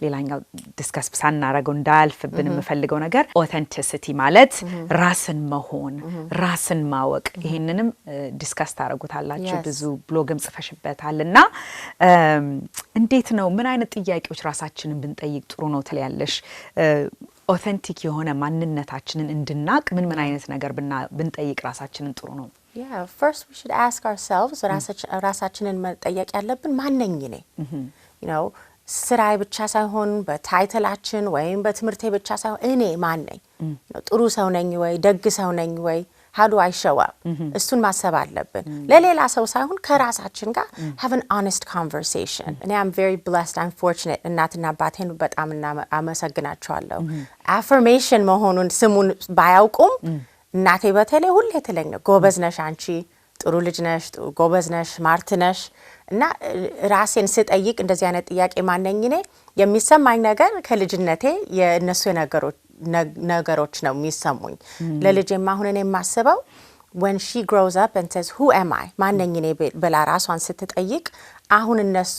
ሌላኛው ዲስከስ ሳናረገው እንዳልፍብን የምፈልገው ነገር ኦተንቲሲቲ ማለት ራስን መሆን ራስን ማወቅ ይሄንንም ዲስከስ ታረጉታላችሁ ብዙ ብሎግም ጽፈሽበታልና እንዴት ነው ምን አይነት ጥያቄዎች ራሳችንን ብንጠይቅ ጥሩ ነው ትላለሽ ኦተንቲክ የሆነ ማንነታችንን እንድናቅ ምን አይነት ነገር ብንጠይቅ ራሳችንን ጥሩ ነው Yeah, first we should ask ourselves ራሳችንን መጠየቅ ያለብን ማን ነኝ እኔ you know ስራይ ብቻ ሳይሆን በታይትላችን ወይም በትምህርቴ ብቻ ሳይሆን እኔ ማን ነኝ ጥሩ ሰው ነኝ ወይ ደግ ሰው ነኝ ወይ how do I show up እሱን ማሰብ አለብን ለሌላ ሰው ሳይሆን ከራሳችን ጋር have an honest conversation and I'm very blessed I'm fortunate እናትና አባቴን በጣም አመሰግናቸዋለሁ affirmation መሆኑን ስሙን ባያውቁም እናቴ በተለይ ሁሌ ትለኝ ነው ጎበዝ ነሽ አንቺ ጥሩ ልጅ ነሽ ጎበዝ ነሽ ስማርት ነሽ እና ራሴን ስጠይቅ እንደዚህ አይነት ጥያቄ ማንነኝ እኔ የሚሰማኝ ነገር ከልጅነቴ የነሱ ነገሮች ነው የሚሰሙኝ ለልጄም አሁን እኔ የማስበው when she grows up and says who am I ማንነኝ እኔ ብላ ራሷን ስትጠይቅ አሁን እነሱ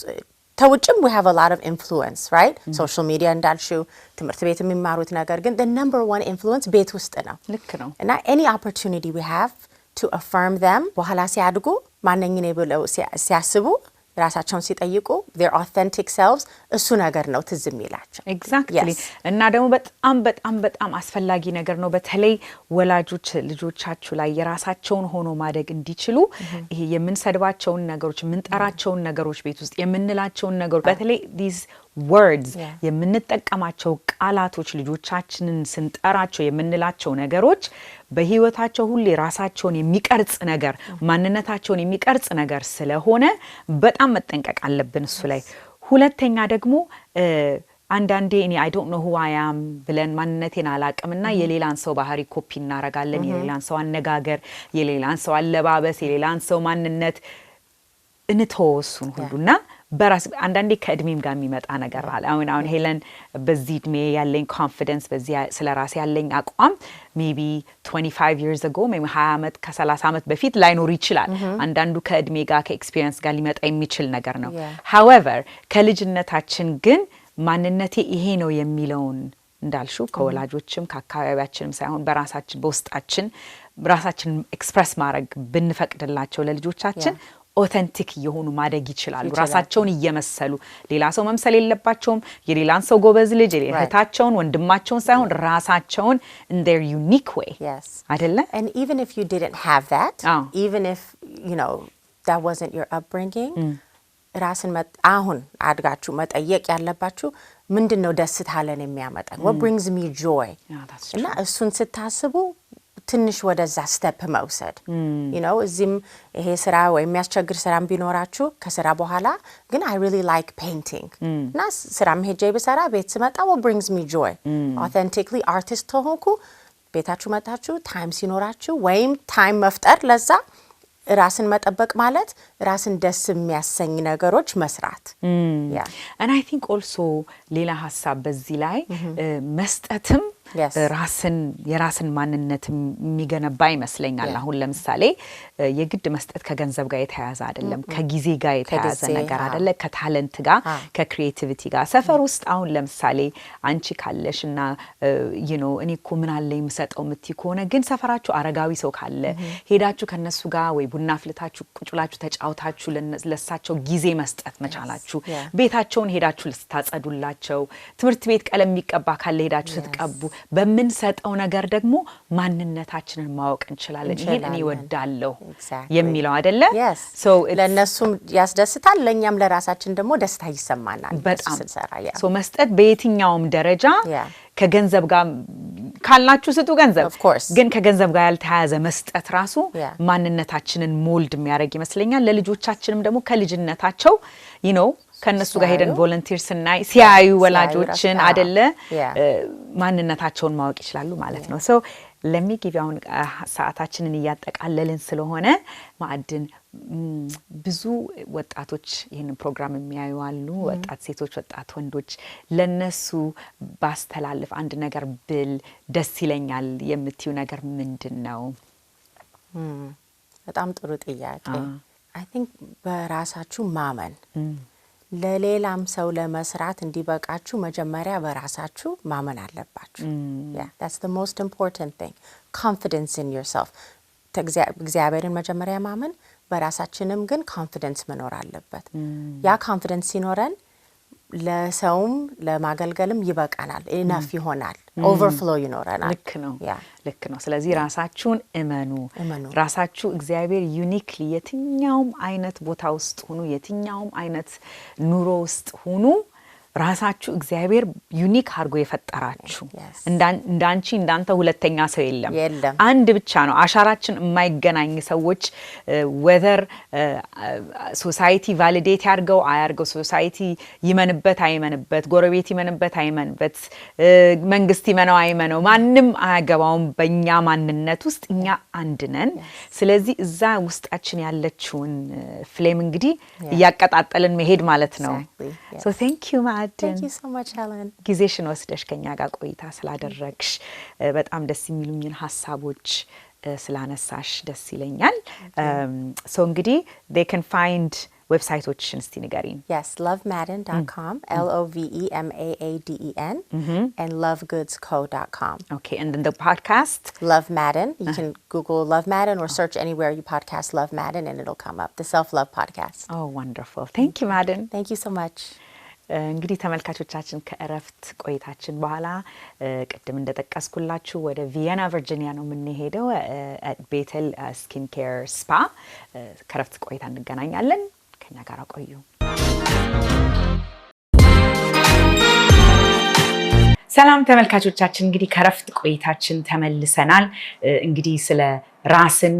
ተውጭም we have a lot of influence right social media እንዳልሽው ትምህርት ቤት የሚማሩት ነገር ግን the number one influence ቤት ውስጥ ነው ልክ ነው እና any opportunity we have to affirm them በኋላ ሲያድጉ ማንነኝ እኔ ብለው ሲያስቡ ራሳቸውን ሲጠይቁ their authentic selves እሱ ነገር ነው ትዝ የሚላቸው exactly እና ደግሞ በጣም አስፈላጊ ነገር ነው በተለይ ወላጆች ልጆቻችሁ ላይ የራሳቸውን ሆኖ ማደግ እንዲችሉ ይሄ የምንሰድባቸውን ነገሮች የምንጠራቸውን ነገሮች ቤት ውስጥ የምንላቸውን ነገሮች በተለይ these words የምንጠቀማቸው ቃላቶች ልጆቻችንን ስንጠራቸው የምንላቸው ነገሮች በህይወታቸው ሁሉ ራሳቸውን የሚቀርጽ ነገር ማንነታቸውን የሚቀርጽ ነገር ስለሆነ በጣም መጠንቀቅ አለብን እሱ ላይ ሁለተኛ ደግሞ አንዳንዴ እኔ I don't know who I am ብለን ማንነቴን አላቅምና የሌላን ሰው ባህሪ ኮፒ እናረጋለን የሌላን ሰው አነጋገር የሌላን ሰው አለባበስ የሌላን ሰው ማንነት እንተወሱን ሁሉና በራስ አንዳንዴ ከእድሜም ጋር የሚመጣ ነገር አለ። አሁን ሄለን በዚህ እድሜ ያለኝ ኮንፊደንስ በዚህ ስለ ራሴ ያለኝ አቋም ሜቢ 25 years ago maybe 20 ዓመት ከ30 ዓመት በፊት ላይኖር ይችላል። አንዳንዱ ከእድሜ ጋር ከኤክስፒሪየንስ ጋር ሊመጣ የሚችል ነገር ነው። however ከልጅነታችን ግን ማንነቴ ይሄ ነው የሚለውን እንዳልሹ ከወላጆችም ከአካባቢያችንም ሳይሆን በራሳችን በውስጣችን ራሳችን ኤክስፕረስ ማድረግ ብንፈቅድላቸው ለልጆቻችን ኦተንቲክ የሆኑ ማደግ ይችላሉ። ራሳቸውን እየመሰሉ ሌላ ሰው መምሰል የለባቸውም። የሌላን ሰው ጎበዝ ልጅ እህታቸውን ወንድማቸውን ሳይሆን ራሳቸውን in their unique way አይደለ? And even if you didn't have that, even if you know that wasn't your upbringing, ራስን አሁን አድጋችሁ መጠየቅ ያለባችሁ ምንድነው ደስታ ለን የሚያመጣኝ? what brings me joy? እና እሱን ስታስቡ ትንሽ ወደዛ ስቴፕ መውሰድ you know እዚህም ይሄ ስራ ወይ የሚያስቸግር ስራም ቢኖራችሁ ከስራ በኋላ ግን I really like painting እና ስራም ሄጄ ብሰራ ቤት ስመጣ what brings me joy? authentically artist ሆንኩ ቤታችሁ መጣችሁ ታይም ሲኖራችሁ ወይም ታይም መፍጠር ለዛ ራስን መጠበቅ ማለት ራስን ደስ የሚያሰኝ ነገሮች መስራት and I think also ሌላ ሐሳብ በዚህ ላይ መስጠትም ራስን የራስን ማንነት የሚገነባ ይመስለኛል። አሁን ለምሳሌ የግድ መስጠት ከገንዘብ ጋር የተያያዘ አይደለም፣ ከጊዜ ጋር የተያያዘ ነገር አይደለ፣ ከታለንት ጋር ከክሪኤቲቪቲ ጋር ሰፈር ውስጥ አሁን ለምሳሌ አንቺ ካለሽና you know እኔ እኮ ምን አለ የምሰጠው ምትይ ከሆነ ግን ሰፈራችሁ አረጋዊ ሰው ካለ ሄዳችሁ ከነሱ ጋር ወይ ቡና ፍልታችሁ ቁጭ ብላችሁ ተጫውታችሁ ለሳቸው ጊዜ መስጠት መቻላችሁ፣ ቤታቸውን ሄዳችሁ ልታጸዱላቸው፣ ትምህርት ቤት ቀለም የሚቀባ ካለ ሄዳችሁ ስትቀቡ በምንሰጠው ነገር ደግሞ ማንነታችንን ማወቅ እንችላለን። ይሄን እኔ ወዳለሁ የሚለው አይደለ? so ለነሱም ያስደስታል፣ ለኛም ለራሳችን ደግሞ ደስታ ይሰማናል ስንሰራ። so መስጠት በየትኛውም ደረጃ ከገንዘብ ጋር ካላችሁ ስጡ ገንዘብ ግን ከገንዘብ ጋር ያልተያያዘ መስጠት ራሱ ማንነታችንን ሞልድ የሚያደርግ ይመስለኛል። ለልጆቻችንም ደግሞ ከልጅነታቸው you know ከነሱ ጋር ሄደን ቮለንቲር ስናይ ሲያዩ ወላጆችን አይደለ ማንነታቸውን ማወቅ ይችላሉ ማለት ነው። so let me give you ሰዓታችንን እያጠቃለልን ስለሆነ ማዕድን ብዙ ወጣቶች ይሄንን ፕሮግራም የሚያዩ አሉ፣ ወጣት ሴቶች፣ ወጣት ወንዶች ለነሱ ባስተላልፍ አንድ ነገር ብል ደስ ይለኛል የምትዩ ነገር ምንድነው? በጣም ጥሩ ጥያቄ። I think በራሳችሁ ማመን ለሌላም ሰው ለመስራት እንዲበቃችሁ መጀመሪያ በራሳችሁ ማመን አለባችሁ። that's the most important thing. Confidence in yourself. እግዚአብሔርን መጀመሪያ ማመን በራሳችንም ግን ኮንፊደንስ መኖር አለበት። ያ ኮንፊደንስ ሲኖረን ለሰውም ለማገልገልም ይበቃናል፣ ኢነፍ ይሆናል፣ ኦቨርፍሎው ይኖረናል። ልክ ነው። ስለዚህ ራሳችሁን እመኑ። ራሳችሁ እግዚአብሔር ዩኒክሊ የትኛውም አይነት ቦታ ውስጥ ሁኑ፣ የትኛውም አይነት ኑሮ ውስጥ ሁኑ፣ ራሳችሁ እግዚአብሔር ዩኒክ አድርጎ የፈጠራችሁ እንዳንቺ እንዳንተ ሁለተኛ ሰው የለም፣ አንድ ብቻ ነው። አሻራችን የማይገናኝ ሰዎች whether ሶሳይቲ ቫሊዴት ያርገው አያርገው፣ ሶሳይቲ ይመንበት አይመንበት፣ ጎረቤት ይመንበት አይመንበት፣ መንግስት ይመነው አይመነው፣ ማንም አያገባውም። በእኛ ማንነት ውስጥ እኛ አንድ ነን። ስለዚህ እዛ ውስጣችን ያለችውን ፍሌም እንግዲህ እያቀጣጠልን መሄድ ማለት ነው። so thank you Thank you so much, Helen. ጊዜሽን ወስደሽ ከኛ ጋር ቆይታ ስላደረግሽ በጣም ደስ የሚሉኝን ሀሳቦች ስላነሳሽ ደስ ይለኛል። so እንግዲህ they can find ዌብሳይቶችሽን እስቲ ንገሪን። Yes, lovemaden.com, LOVEMAADEN, and lovegoodsco.com. Okay, and then the podcast? Love Madden. You can Google Love Madden or search anywhere you podcast Love Madden and it'll come up. The Self-Love Podcast. Oh, wonderful. Thank you, Madden. Thank you so much. እንግዲህ ተመልካቾቻችን ከእረፍት ቆይታችን በኋላ ቅድም እንደጠቀስኩላችሁ ወደ ቪየና ቨርጂኒያ ነው የምንሄደው ቤተል ስኪን ኬር ስፓ። ከእረፍት ቆይታ እንገናኛለን። ከኛ ጋር ቆዩ። ሰላም ተመልካቾቻችን፣ እንግዲህ ከእረፍት ቆይታችን ተመልሰናል። እንግዲህ ስለ ራስን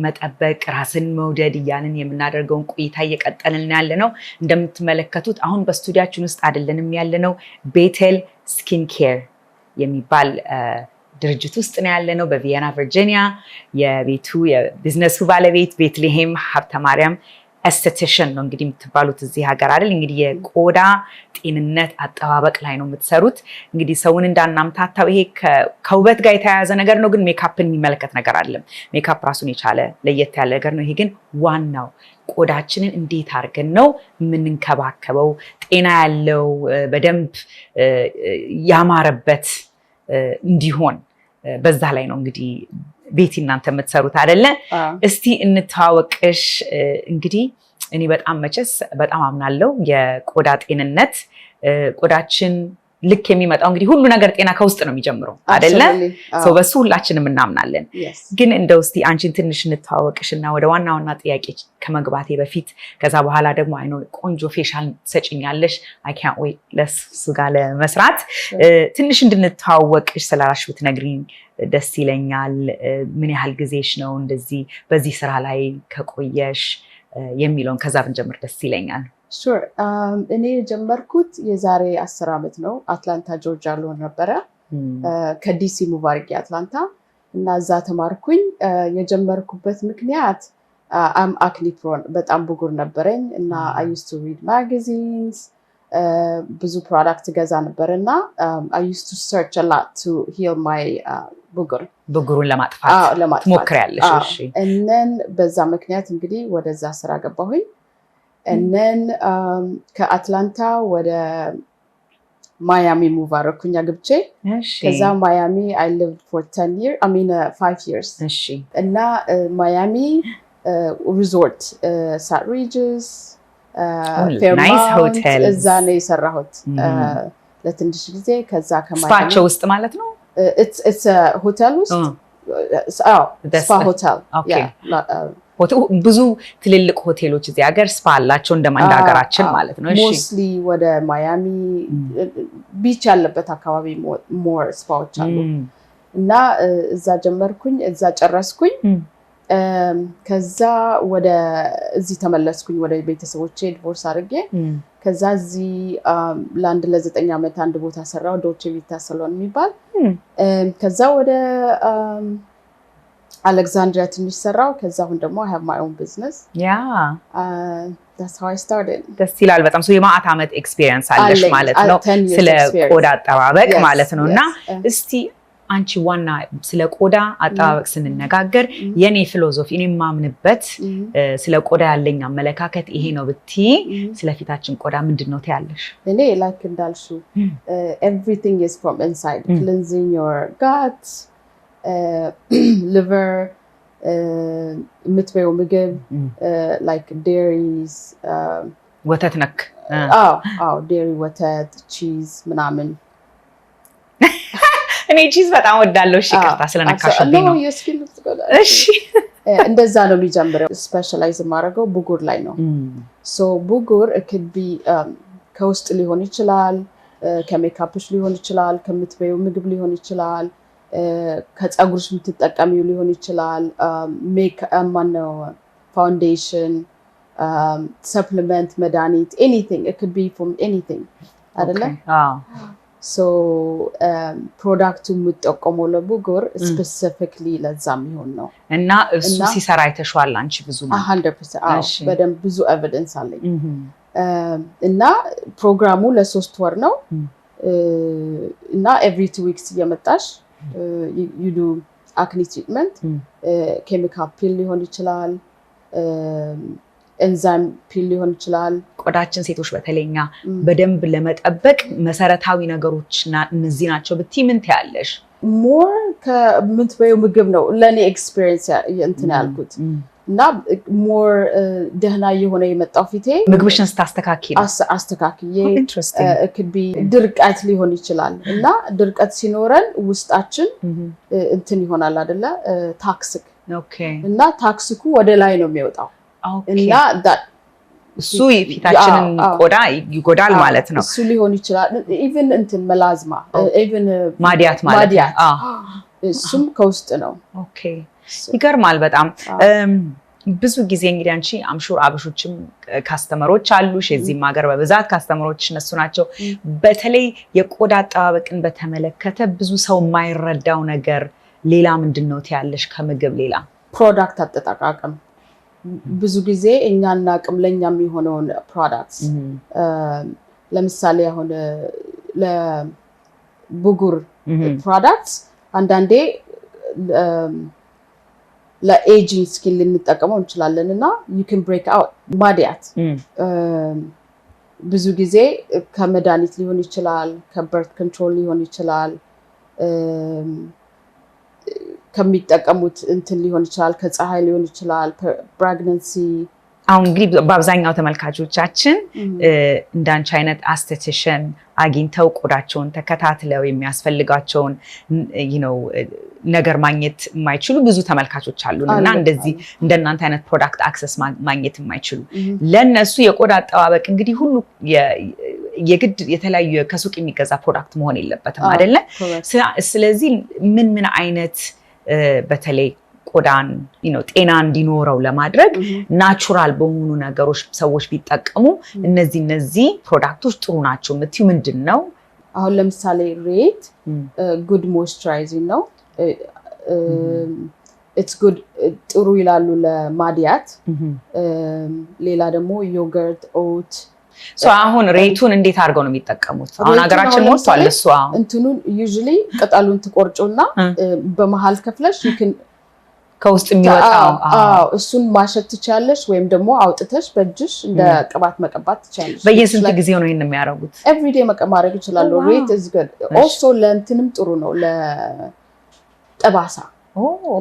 መጠበቅ ራስን መውደድ እያልን የምናደርገውን ቆይታ እየቀጠልን ያለነው እንደምትመለከቱት አሁን በስቱዲያችን ውስጥ አይደለንም ያለነው ቤተል ስኪን ኬር የሚባል ድርጅት ውስጥ ነው ያለነው በቪየና ቨርጂኒያ። የቢዝነሱ ባለቤት ቤትልሄም ሀብተማርያም ኤስቴቲሽን ነው እንግዲህ የምትባሉት እዚህ ሀገር አይደል? እንግዲህ የቆዳ ጤንነት አጠባበቅ ላይ ነው የምትሰሩት። እንግዲህ ሰውን እንዳናምታታው ይሄ ከውበት ጋር የተያያዘ ነገር ነው፣ ግን ሜካፕን የሚመለከት ነገር አይደለም። ሜካፕ ራሱን የቻለ ለየት ያለ ነገር ነው። ይሄ ግን ዋናው ቆዳችንን እንዴት አድርገን ነው የምንንከባከበው፣ ጤና ያለው በደንብ ያማረበት እንዲሆን በዛ ላይ ነው እንግዲህ ቤቲ እናንተ የምትሰሩት አይደለ? እስቲ እንተዋወቅሽ። እንግዲህ እኔ በጣም መቼስ በጣም አምናለሁ የቆዳ ጤንነት ቆዳችን ልክ የሚመጣው እንግዲህ ሁሉ ነገር ጤና ከውስጥ ነው የሚጀምረው አይደለ? ሰው በሱ ሁላችንም እናምናለን። ግን እንደው እስቲ አንቺን ትንሽ እንተዋወቅሽና ወደ ዋና ጥያቄ ከመግባቴ በፊት ከዛ በኋላ ደግሞ አይኖ ቆንጆ ፌሻል ሰጪኛለሽ አይ ካንት ዌይት ለሱ ጋር ለመስራት ትንሽ እንድንተዋወቅሽ ስለራስሽ ብትነግሪኝ ደስ ይለኛል። ምን ያህል ጊዜሽ ነው እንደዚህ በዚህ ስራ ላይ ከቆየሽ የሚለውን ከዛ ብንጀምር ደስ ይለኛል። ሹር እኔ የጀመርኩት የዛሬ 10 ዓመት ነው። አትላንታ ጆርጂያ ልሆን ነበረ። ከዲሲ ሙቭ አድርጌ አትላንታ እና እዛ ተማርኩኝ። የጀመርኩበት ምክንያት አም አክኒ ፕሮን በጣም ብጉር ነበረኝ እና አይ ዩዝድ ቱ ሪድ ማጋዚንስ ብዙ ፕሮዳክት ገዛ ነበር እና አይ ዩዝድ ቱ ሰርች አ ሎት ቱ ሂል ማይ ብጉሩን ለማጥፋት ሞክሪያለሽ? እሺ። እነን በዛ ምክንያት እንግዲህ ወደዛ ስራ ገባሁኝ። እነን ከአትላንታ ወደ ማያሚ ሙቭ አደረኩኝ አግብቼ። ከዛ ማያሚ I lived for 5 years። እሺ። እና ማያሚ ሪዞርት ሳት ሪጅስ ፌርማውንት እዛ ነው የሰራሁት ለትንሽ ጊዜ። ከዛ ከማያሚ ስፓቸው ውስጥ ማለት ነው it's a hotel ውስጥ ስፓ ሆቴል ብዙ ትልልቅ ሆቴሎች እዚህ ሀገር ስፓ አላቸው እንደ ሀገራችን ማለት ነው። እሺ ሞስሊ ወደ ማያሚ ቢች ያለበት አካባቢ ሞር ስፓዎች አሉ እና እዛ ጀመርኩኝ፣ እዛ ጨረስኩኝ። ከዛ ወደ እዚህ ተመለስኩኝ ወደ ቤተሰቦቼ ዲቮርስ አድርጌ። ከዛ እዚህ ለአንድ ለ9 ዓመት አንድ ቦታ ሰራው ዶቼ ቪታ ሰሎን የሚባል። ከዛ ወደ Alexandria ትንሽ ሰራው። ከዛ አሁን ደግሞ I have my own business. That's how I started. ደስ ይላል በጣም። ሰው የማአት ዓመት ኤክስፒሪየንስ አለሽ ማለት ነው ስለ ቆዳ አጠባበቅ ማለት ነው። እና እስቲ አንቺ ዋና ስለ ቆዳ አጠባበቅ ስንነጋገር የኔ ፊሎሶፊ እኔ ማምንበት ስለ ቆዳ ያለኝ አመለካከት ይሄ ነው ብትይ ስለፊታችን ቆዳ ምንድነው ትያለሽ? እኔ like እንዳልሹ everything is from inside. Cleansing your gut, liver, የምትበይው ምግብ like dairies, ወተት ነክ ዴሪ ወተት፣ ቺዝ ምናምን። እኔ ቺዝ በጣም ወዳለሁ። እሺ ይቅርታ ስለነካሽብኝ ነው። እሺ እንደዛ ነው የሚጀምረው። ስፔሻላይዝ የማደርገው ብጉር ላይ ነው። ሶ ብጉር it could be ከውስጥ ሊሆን ይችላል፣ ከሜካፕሽ ሊሆን ይችላል፣ ከምትበይው ምግብ ሊሆን ይችላል፣ ከፀጉርሽ የምትጠቀሚው ሊሆን ይችላል፣ ፋውንዴሽን፣ ሰፕሊመንት፣ መድኃኒት፣ anything it could be from anything አይደለ? ሶ ፕሮዳክቱ የምትጠቀመው ለብጉር ስፔሲፊክሊ ለዛ የሚሆን ነው እና እሱ ሲሰራ አይተሽዋል አንቺ? ብዙ 100% በደንብ ብዙ ኤቪደንስ አለኝ። እና ፕሮግራሙ ለ3 ወር ነው እና every 2 weeks እየመጣሽ you do acne treatment, chemical pill ሊሆን ይችላል፣ ኤንዛይም ፒል ሊሆን ይችላል። ቆዳችን ሴቶች በተለይኛ በደንብ ለመጠበቅ መሰረታዊ ነገሮችና እነዚህ ናቸው ብትይ ምን ትያለሽ? ሞር ከምትበይው ምግብ ነው ለኔ ኤክስፒሪየንስ እንትን ያልኩት እና ሞር ደህና የሆነ የመጣው ፊቴ ምግብሽን ስታስተካኪ ነው። አስተካክዬ could be ድርቀት ሊሆን ይችላል እና ድርቀት ሲኖረን ውስጣችን እንትን ይሆናል አይደለ? ታክሲክ እና ታክሲኩ ወደ ላይ ነው የሚወጣው እና እሱ ፊታችንን ቆዳ ይጎዳል ማለት ነው። እሱ ሊሆን ይችላል ኢቭን እንትን መላዝማ ኢቭን ማዲያት ማለት እሱም ከውስጥ ነው። ኦኬ ይገርማል በጣም። ብዙ ጊዜ እንግዲህ አንቺ አምሹር አብሾችም ካስተመሮች አሉሽ፣ የዚህም ሀገር በብዛት ካስተመሮች እነሱ ናቸው። በተለይ የቆዳ አጠባበቅን በተመለከተ ብዙ ሰው የማይረዳው ነገር ሌላ ምንድነው ትያለሽ? ከምግብ ሌላ ፕሮዳክት አጠቃቀም ብዙ ጊዜ እኛና አቅም ለኛ የሚሆነውን ፕሮዳክትስ ለምሳሌ አሁን ለቡጉር ፕሮዳክትስ አንዳንዴ ለኤጂንግ ስኪን ልንጠቀመው እንችላለንና you can break out ማዲያት ብዙ ጊዜ ከመድኃኒት ሊሆን ይችላል ከበርት ኮንትሮል ሊሆን ይችላል ከሚጠቀሙት እንትን ሊሆን ይችላል ከፀሐይ ሊሆን ይችላል ፕሬግናንሲ አሁን እንግዲህ በአብዛኛው ተመልካቾቻችን እንዳንቺ አይነት አስቴቲሽን አግኝተው ቆዳቸውን ተከታትለው የሚያስፈልጋቸውን ነገር ማግኘት የማይችሉ ብዙ ተመልካቾች አሉና እንደዚህ እንደናንተ አይነት ፕሮዳክት አክሰስ ማግኘት የማይችሉ ለነሱ የቆዳ አጠባበቅ እንግዲህ ሁሉ የግድ የተለያዩ ከሱቅ የሚገዛ ፕሮዳክት መሆን የለበትም አይደለ ስለዚህ ምን አይነት በተለይ ቆዳን ጤና እንዲኖረው ለማድረግ ናቹራል በሆኑ ነገሮች ሰዎች ቢጠቀሙ እነዚህ ፕሮዳክቶች ጥሩ ናቸው የምትዩ ምንድነው አሁን ለምሳሌ ሬት ጉድ ሞይስቸራይዚንግ ነው it's good ጥሩ ይላሉ ለማዲያት ሌላ ደግሞ ዮገርት ኦት አሁን ሬቱን እንዴት አድርገው ነው የሚጠቀሙት አሁን ሀገራችን ሞልቷል እሱ እንትኑን usually ቅጠሉን ትቆርጩና በመሃል ከፍለሽ you can ከውስጥ የሚወጣው እሱን ማሸት ትቻለሽ ወይም ደግሞ አውጥተሽ በእጅሽ እንደ ቅባት መቀባት ትቻለሽ በየስንት ጊዜው ነው ይሄን የሚያረጉት ኤቭሪ ዴይ ማድረግ ይችላል ሬት is good also ለእንትንም ጥሩ ነው ለጠባሳ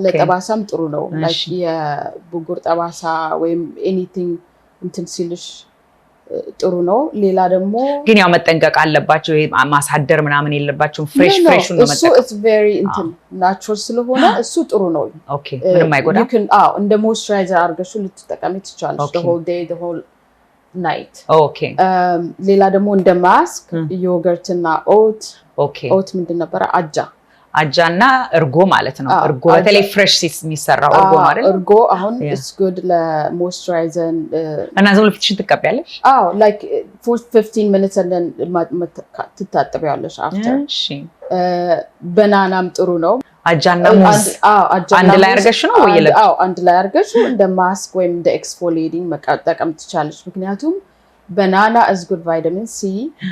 ለጠባሳም ጥሩ ነው like የቡጉር ጠባሳ ወይም anything እንትን ሲልሽ ጥሩ ነው ሌላ ደግሞ ግን ያው መጠንቀቅ አለባቸው ማሳደር ምናምን የለባቸው ፍሬሽ ነው እሱ it's very natural ስለሆነ እሱ ጥሩ ነው ኦኬ ምንም አይጎዳ you can እንደ moisturizer አድርገሽ ልትጠቀሚ ትችላለሽ the whole day the whole night okay ሌላ ደግሞ እንደ ማስክ ዮገርት እና ኦት ምንድን ነበር አጃና እርጎ ማለት ነው እርጎ በተለይ ፍሬሽ የሚሰራው እርጎ ማለት እርጎ አሁን it's good ለሞይስቸራይዘር እና ዝም ብለሽ ትቀበያለሽ like for 15 minutes and then ትታጠቢያለሽ after እሺ ባናናም ጥሩ ነው አጃና ሙዝ አንድ ላይ አርገሽ ነው ወይ ለብ አንድ ላይ አርገሽ እንደ ማስክ ወይም እንደ ኤክስፎሊየቲንግ መጠቀም ትቻለሽ ምክንያቱም banana is good vitamin C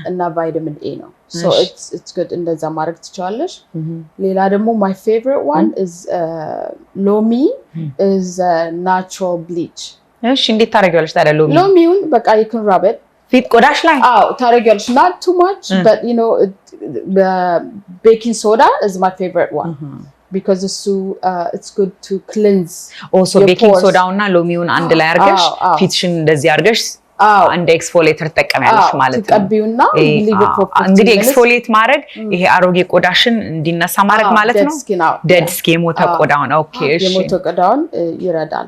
እና vitamin A ነው so it's good እንደዛ ማድረግ ትችላለሽ ሌላ ደግሞ my favorite one is lomi is natural bleach እሺ እንዴት ታረጋለሽ ታዲያ ሎሚውን በቃ you can rub it ፊት ቆዳሽ ላይ ታረጋለሽ not too much but the baking soda is my favorite one because it's good to cleanse also baking soda እና ሎሚውን አንድ ላይ አርገሽ ፊትሽን እንደዚህ አርገሽ አንድ ኤክስፎሊየተር ተጠቀሚያለሽ ማለት ነው ተቀቢውና እንግዲህ ኤክስፎሊየት ማድረግ ይሄ አሮጌ ቆዳሽን እንዲነሳ ማድረግ ማለት ነው ዴድ ስኪን የሞተ ቆዳውን ኦኬ እሺ የሞተ ቆዳውን ይረዳል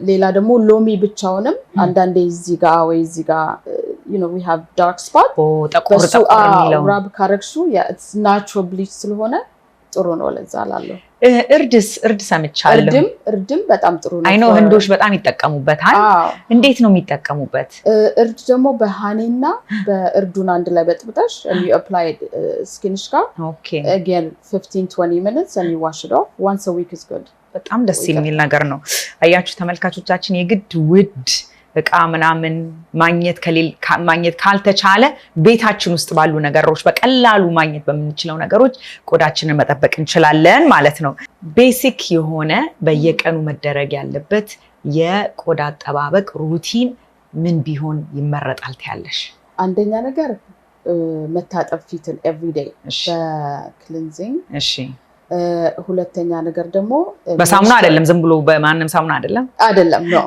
ሌላ ደግሞ ሎሚ ብቻውንም አንዳንዴ እዚህ ጋር ወይ እዚህ ጋር we have dark spot ጠቆር የሚለው ራብ ካረግሹ it's natural bleach ስለሆነ ጥሩ ነው ለዛ ላለው እርድ ሰምቻለሁ እርድም በጣም ጥሩ ነው አይኖ ህንዶች በጣም ይጠቀሙበታል እንዴት ነው የሚጠቀሙበት እርድ ደግሞ በሃኒና በእርዱን አንድ ላይ በጥብጠሽ and you apply it skinሽ ጋር okay again 15-20 minutes and you wash it off once a week is good በጣም ደስ የሚል ነገር ነው አያችሁ ተመልካቾቻችን የግድ ውድ እቃ ምናምን ማግኘት ካልተቻለ ቤታችን ውስጥ ባሉ ነገሮች በቀላሉ ማግኘት በምንችለው ነገሮች ቆዳችንን መጠበቅ እንችላለን ማለት ነው ቤሲክ የሆነ በየቀኑ መደረግ ያለበት የቆዳ አጠባበቅ ሩቲን ምን ቢሆን ይመረጣል ታያለሽ አንደኛ ነገር መታጠብ ፊትን every day በክሊንዚንግ እሺ ሁለተኛ ነገር ደግሞ በሳሙና አይደለም ዝም ብሎ በማንም ሳሙና አይደለም ነው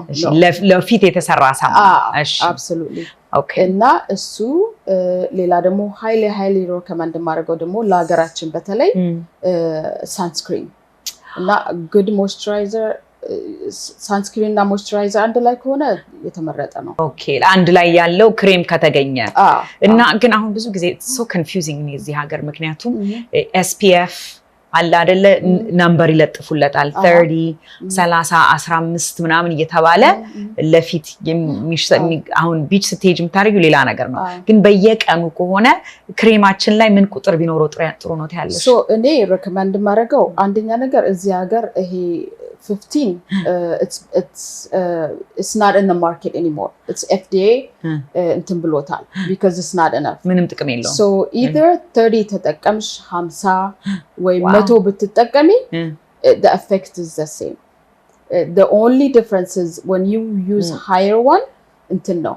ለፊት የተሰራ ሳሙና እሺ absolutely okay እና እሱ ሌላ ደግሞ ሃይሊ ሪኮመንድ ማድረገው ደግሞ ለሀገራችን በተለይ ሳንስክሪን እና good moisturizer ሳንስክሪን እና ሞይስቸራይዘር አንድ ላይ ከሆነ የተመረጠ ነው ኦኬ አንድ ላይ ያለው ክሬም ከተገኘ እና ግን አሁን ብዙ ጊዜ so confusing ነው እዚህ ሀገር ምክንያቱም SPF አለ አይደለ ነምበር ይለጥፉለታል 30 30 15 ምናምን እየተባለ ለፊት አሁን ቢች ስቴጅ የምታደርጊው ሌላ ነገር ነው ግን በየቀኑ ከሆነ ክሬማችን ላይ ምን ቁጥር ቢኖረው ጥሩ ነው ታያለሽ ሶ እኔ ሪኮመንድ ማድረገው አንደኛ ነገር እዚህ ሀገር ይሄ it's not in the market anymore. It's FDA እንትን ብሎታል because it's not enough. ምንም ጥቅም የለውም. So either 30 ተጠቀምሽ 50 ወይ 100 ብትጠቀሚ the effect is the same. The only difference is when you use higher one እንትን ነው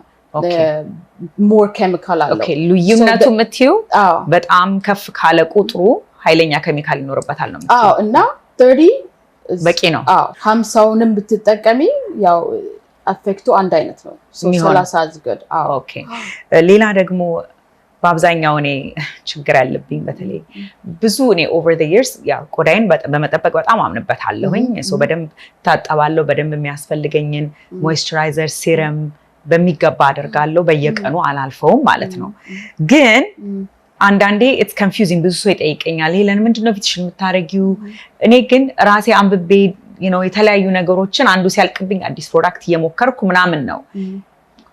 more chemical አለው. Okay, ልዩነቱ የምትይው በጣም ከፍ ካለ ቁጥሩ ኃይለኛ ኬሚካል ይኖርበታል ነው የምትይው? እና 30 በቂ ነው። 50ውንም ብትጠቀሚ ያው አፌክቱ አንድ አይነት ነው። 30 is good. Okay. ሌላ ደግሞ በአብዛኛው እኔ ችግር ያለብኝ በተለይ ብዙ እኔ over the years ያው ቆዳዬን በመጠበቅ በጣም አምንበታለሁኝ። ሶ በደንብ ታጠባለሁ፣ በደንብ የሚያስፈልገኝን ሞይስቸራይዘር ሲረም በሚገባ አደርጋለሁ። በየቀኑ አላልፈውም ማለት ነው። ግን አንዳንዴ it's confusing ብዙ ሰው ይጠይቀኛል ሄለን ምንድነው ፊትሽን የምታረጊው? እኔ ግን ራሴ አንብቤ የተለያዩ ነገሮችን አንዱ ሲያልቅብኝ አዲስ ፕሮዳክት እየሞከርኩ ምናምን ነው።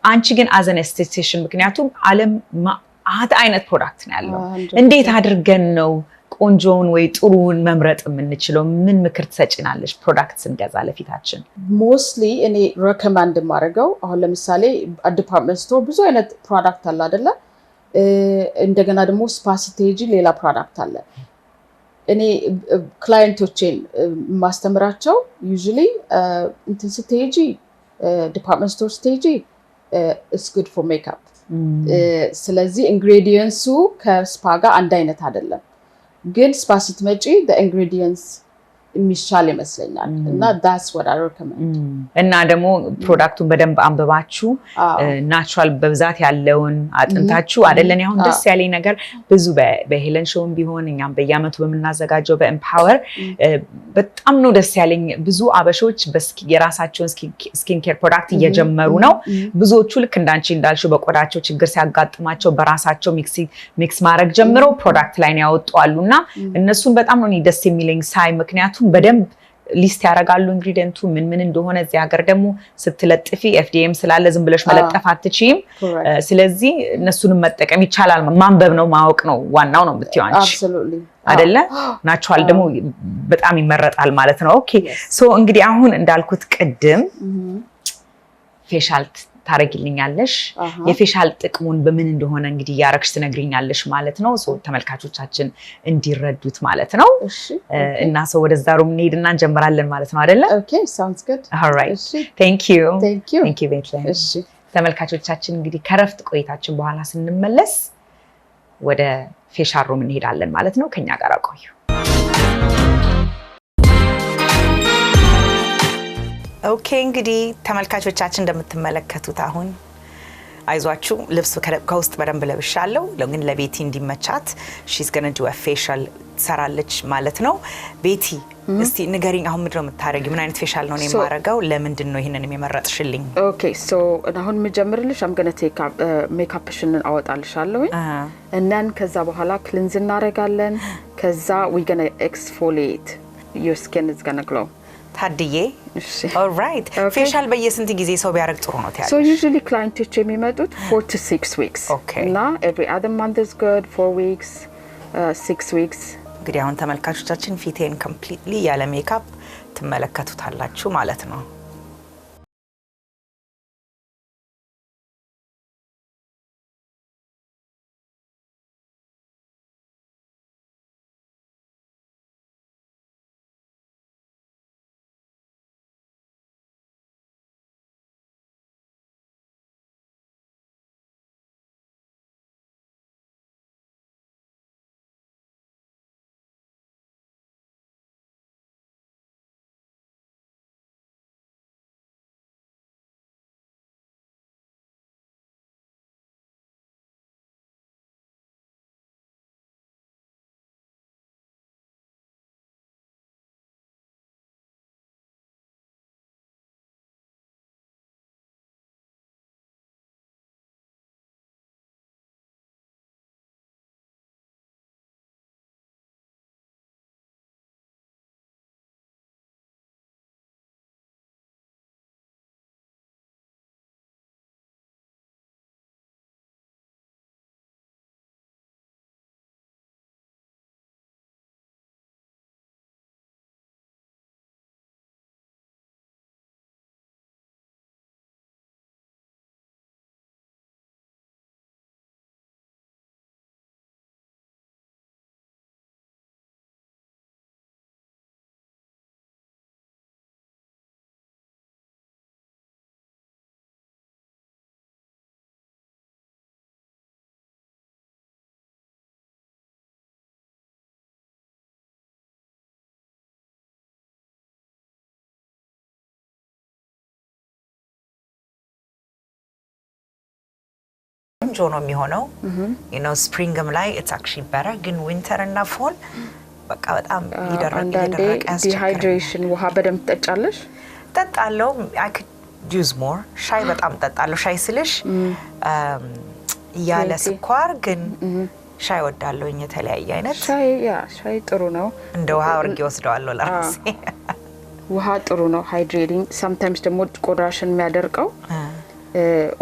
አንቺ ግን as an esthetician ምክንያቱም ዓለም ማአት አይነት ፕሮዳክት ነው ያለው። እንዴት አድርገን ነው ቆንጆውን ወይ ጥሩውን መምረጥ የምንችለው? ምን ምክር ትሰጪናለሽ ፕሮዳክት ስንገዛ ለፊታችን? ሞስትሊ እኔ ሬኮመንድ የማደርገው አሁን ለምሳሌ ዲፓርትመንት ስቶር ብዙ አይነት ፕሮዳክት አለ አይደለ? እንደገና ደግሞ ስፓ ስትሄጂ ሌላ ፕሮዳክት አለ። እኔ ክላይንቶቼን ማስተምራቸው ዩዥሊ እንትን ስትሄጂ ዲፓርትመንት ስቶር ስትሄጂ it's good for makeup ስለዚህ ኢንግሬዲየንትሱ ከስፓ ጋር አንድ አይነት አይደለም። ግን ስፓ ስትመጪ the ingredients የሚሻል ይመስለኛል እና that's what I recommend። እና ደግሞ ፕሮዳክቱን በደንብ አንብባችሁ ናቹራል በብዛት ያለውን አጥንታችሁ አይደለን። አሁን ደስ ያለኝ ነገር ብዙ በሄለን ሾውም ቢሆን እኛም በየአመቱ በመናዘጋጀው በኤምፓወር በጣም ነው ደስ ያለኝ። ብዙ አበሾች የራሳቸውን ስኪን ኬር ፕሮዳክት እየጀመሩ ነው። ብዙዎቹ ልክ እንዳንቺ እንዳልሽው በቆዳቸው ችግር ሲያጋጥማቸው በራሳቸው ሚክስ ማድረግ ጀምረው ፕሮዳክት ላይ ነው ያወጡአሉና እነሱን በጣም ነው ደስ የሚለኝ ሳይ ምክንያቱም በደንብ ሊስት ያደርጋሉ ኢንግሪዲየንቱ ምን እንደሆነ። እዚህ ሀገር ደግሞ ስትለጥፊ ኤፍዲኤም ስላለ ዝም ብለሽ መለጠፍ አትችይም። ስለዚህ እነሱንም መጠቀም ይቻላል። ማንበብ ነው ማወቅ ነው ዋናው ነው የምትይው አንቺ አይደለ? ናቹራል ደግሞ በጣም ይመረጣል ማለት ነው። ኦኬ ሶ እንግዲህ አሁን እንዳልኩት ቅድም ፌሻል ታረጊልኛለሽ። የፌሻል ጥቅሙን በምን እንደሆነ እንግዲህ ያረክሽ ትነግሪኛለሽ ማለት ነው። ሶ ተመልካቾቻችን እንዲረዱት ማለት ነው። እና ሶ ወደዛ ሩም እንሄድና እንጀምራለን ማለት ነው አይደለ? ኦኬ sounds good. all right thank you ቤትለን። እሺ ተመልካቾቻችን እንግዲህ ከረፍት ቆይታችን በኋላ ስንመለስ ወደ ፌሻል ሩም እንሄዳለን ማለት ነው። ከኛ ጋር ቆዩ። ኦኬ እንግዲህ ተመልካቾቻችን እንደምትመለከቱት አሁን አይዟችሁ ልብስ ከውስጥ በደንብ ለብሻለሁ። ግን ለቤቲ እንዲመቻት she's going to do a facial ሰራለች ማለት ነው። ቤቲ እስቲ ንገሪኝ አሁን ምንድነው የምታረጊው? ምን አይነት ፌሻል ነው የማረጋው? ለምንድን ነው ይሄንን የመረጥሽልኝ? ኦኬ ሶ አሁን መጀመርልሽ I'm going to take up ሜካፕሽን አወጣልሻለሁ and then ከዛ በኋላ ክሊንዝ እናረጋለን። ከዛ we going to exfoliate your skin is going to glow ታድዬ all right ፌሻል በየስንት ጊዜ ሰው ቢያረግ ጥሩ ነው ታያለሽ? So usually clients የሚመጡት 4 to 6 weeks እና every other month is good, 4 weeks 6 weeks። እንግዲህ አሁን ተመልካቾቻችን ፊቴን completely ያለ ሜካፕ ትመለከቱታላችሁ ማለት ነው። ቆንጆ ነው የሚሆነው you know springም ላይ it's actually better ግን winter እና fall በቃ በጣም ይደረቅ dehydration ውሃ በደም ትጠጫለሽ ጠጣለው I could use more ሻይ በጣም ጠጣለው ሻይ ስልሽ ያለ ስኳር ግን ሻይ ወዳለውኝ የተለያየ አይነት ሻይ ጥሩ ነው እንደ ውሃ አርጌ ወስደዋለሁ ለራሴ ውሃ ጥሩ ነው hydrating sometimes ደግሞ ቆዳሽን የሚያደርቀው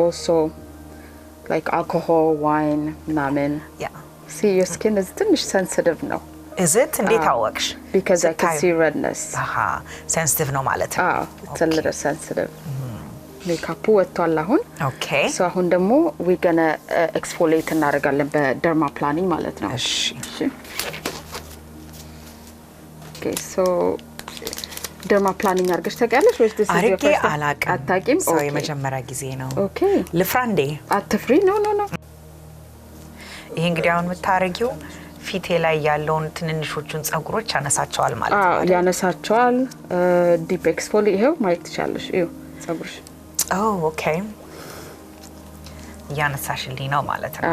also like alcohol wine ምናምን see your skin is ትንሽ sensitive ነው is it እንዴት አወቅሽ because I can see redness sensitive ነው ማለት ነው it's a little sensitive ሜካፑ ወጥቷል አሁን okay so አሁን ደግሞ we gonna exfoliate እናደርጋለን በደርማፕላኒንግ ማለት ነው እሺ okay so ደርማፕላኒንግ አድርገሽ ታውቂያለሽ ወይስ this is your first አላውቅም አታውቂም so የመጀመሪያ ጊዜ ነው okay ልፍራንዴ አትፍሪ no ይሄ እንግዲህ አሁን የምታረጊው ፊቴ ላይ ያለውን ትንንሾቹን ጸጉሮች ያነሳቸዋል ማለት ነው ያነሳቸዋል ዲፕ ኤክስፎሊ ይሄው ማየት ትችላለሽ ይሄው ጸጉርሽ oh okay ያነሳሽልኝ ነው ማለት ነው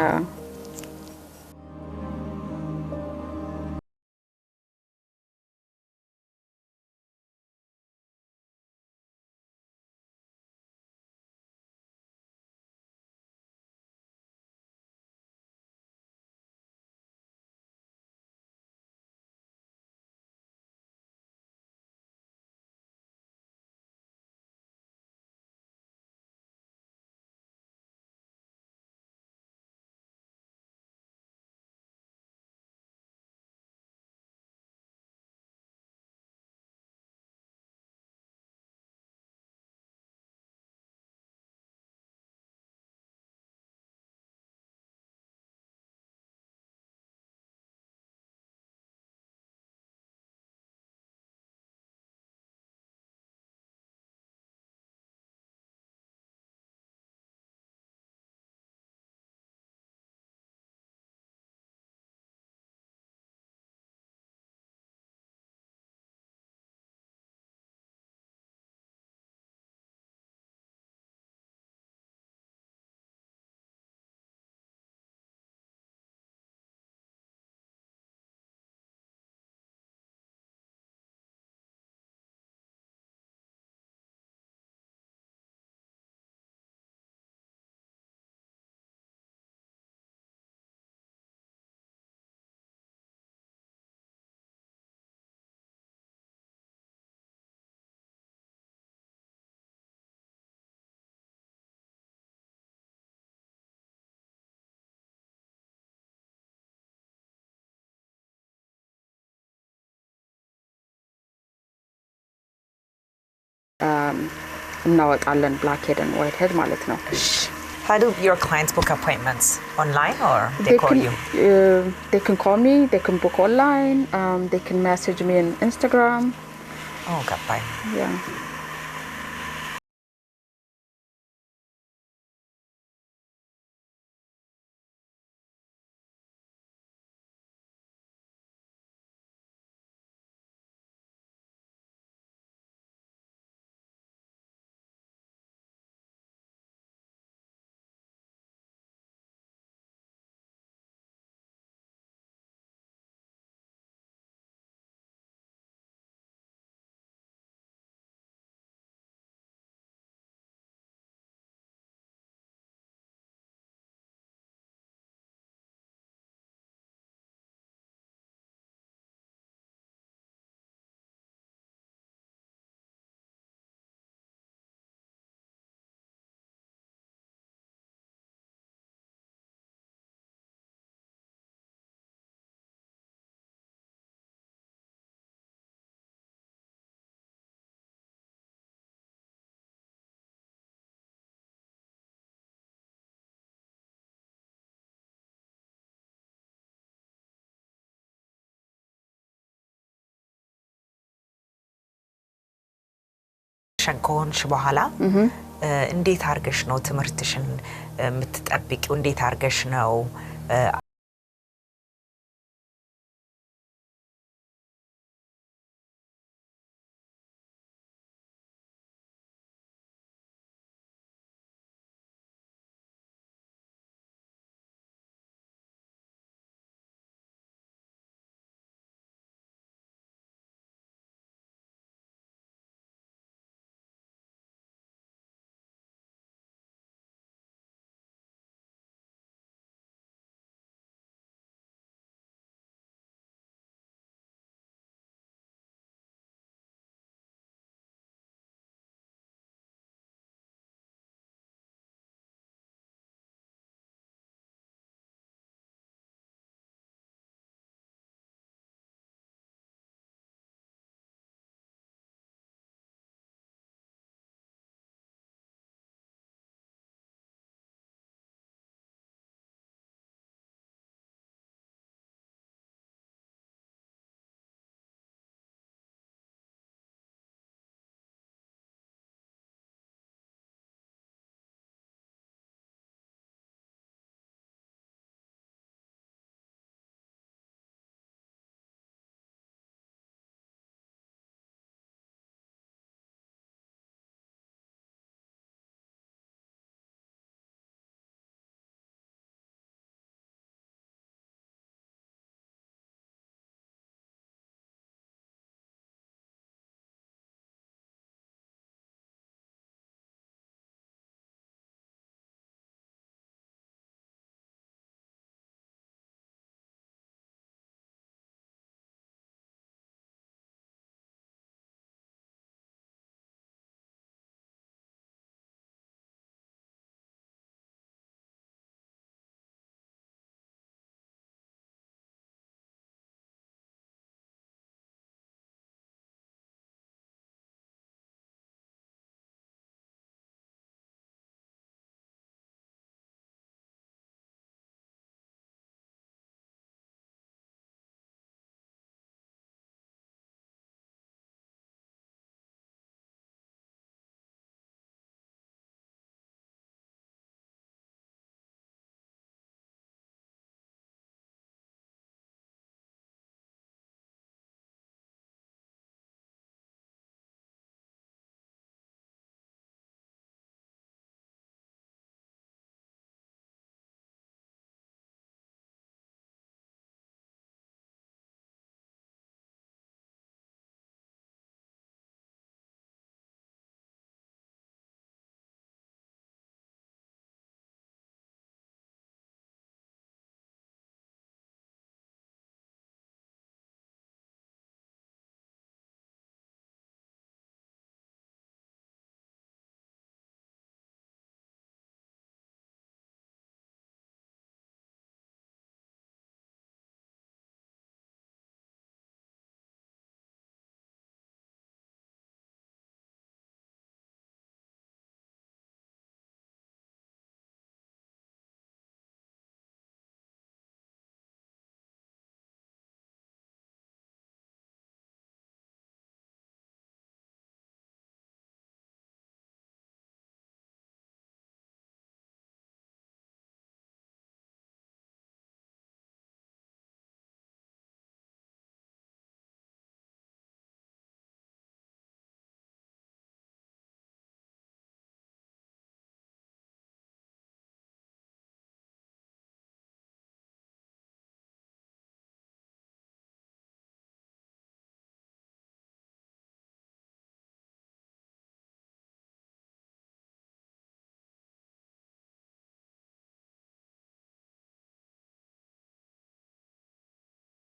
እናወጣለን black head and white head ማለት ነው How do your clients book appointments? Online or they call you? They can call me, they can book online, they can message me on Instagram. Oh, goodbye. Yeah. ከሆንሽ በኋላ እንዴት አርገሽ ነው ትምርትሽን የምትጠብቂው እንዴት አርገሽ ነው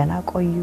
ደህና ቆዩ።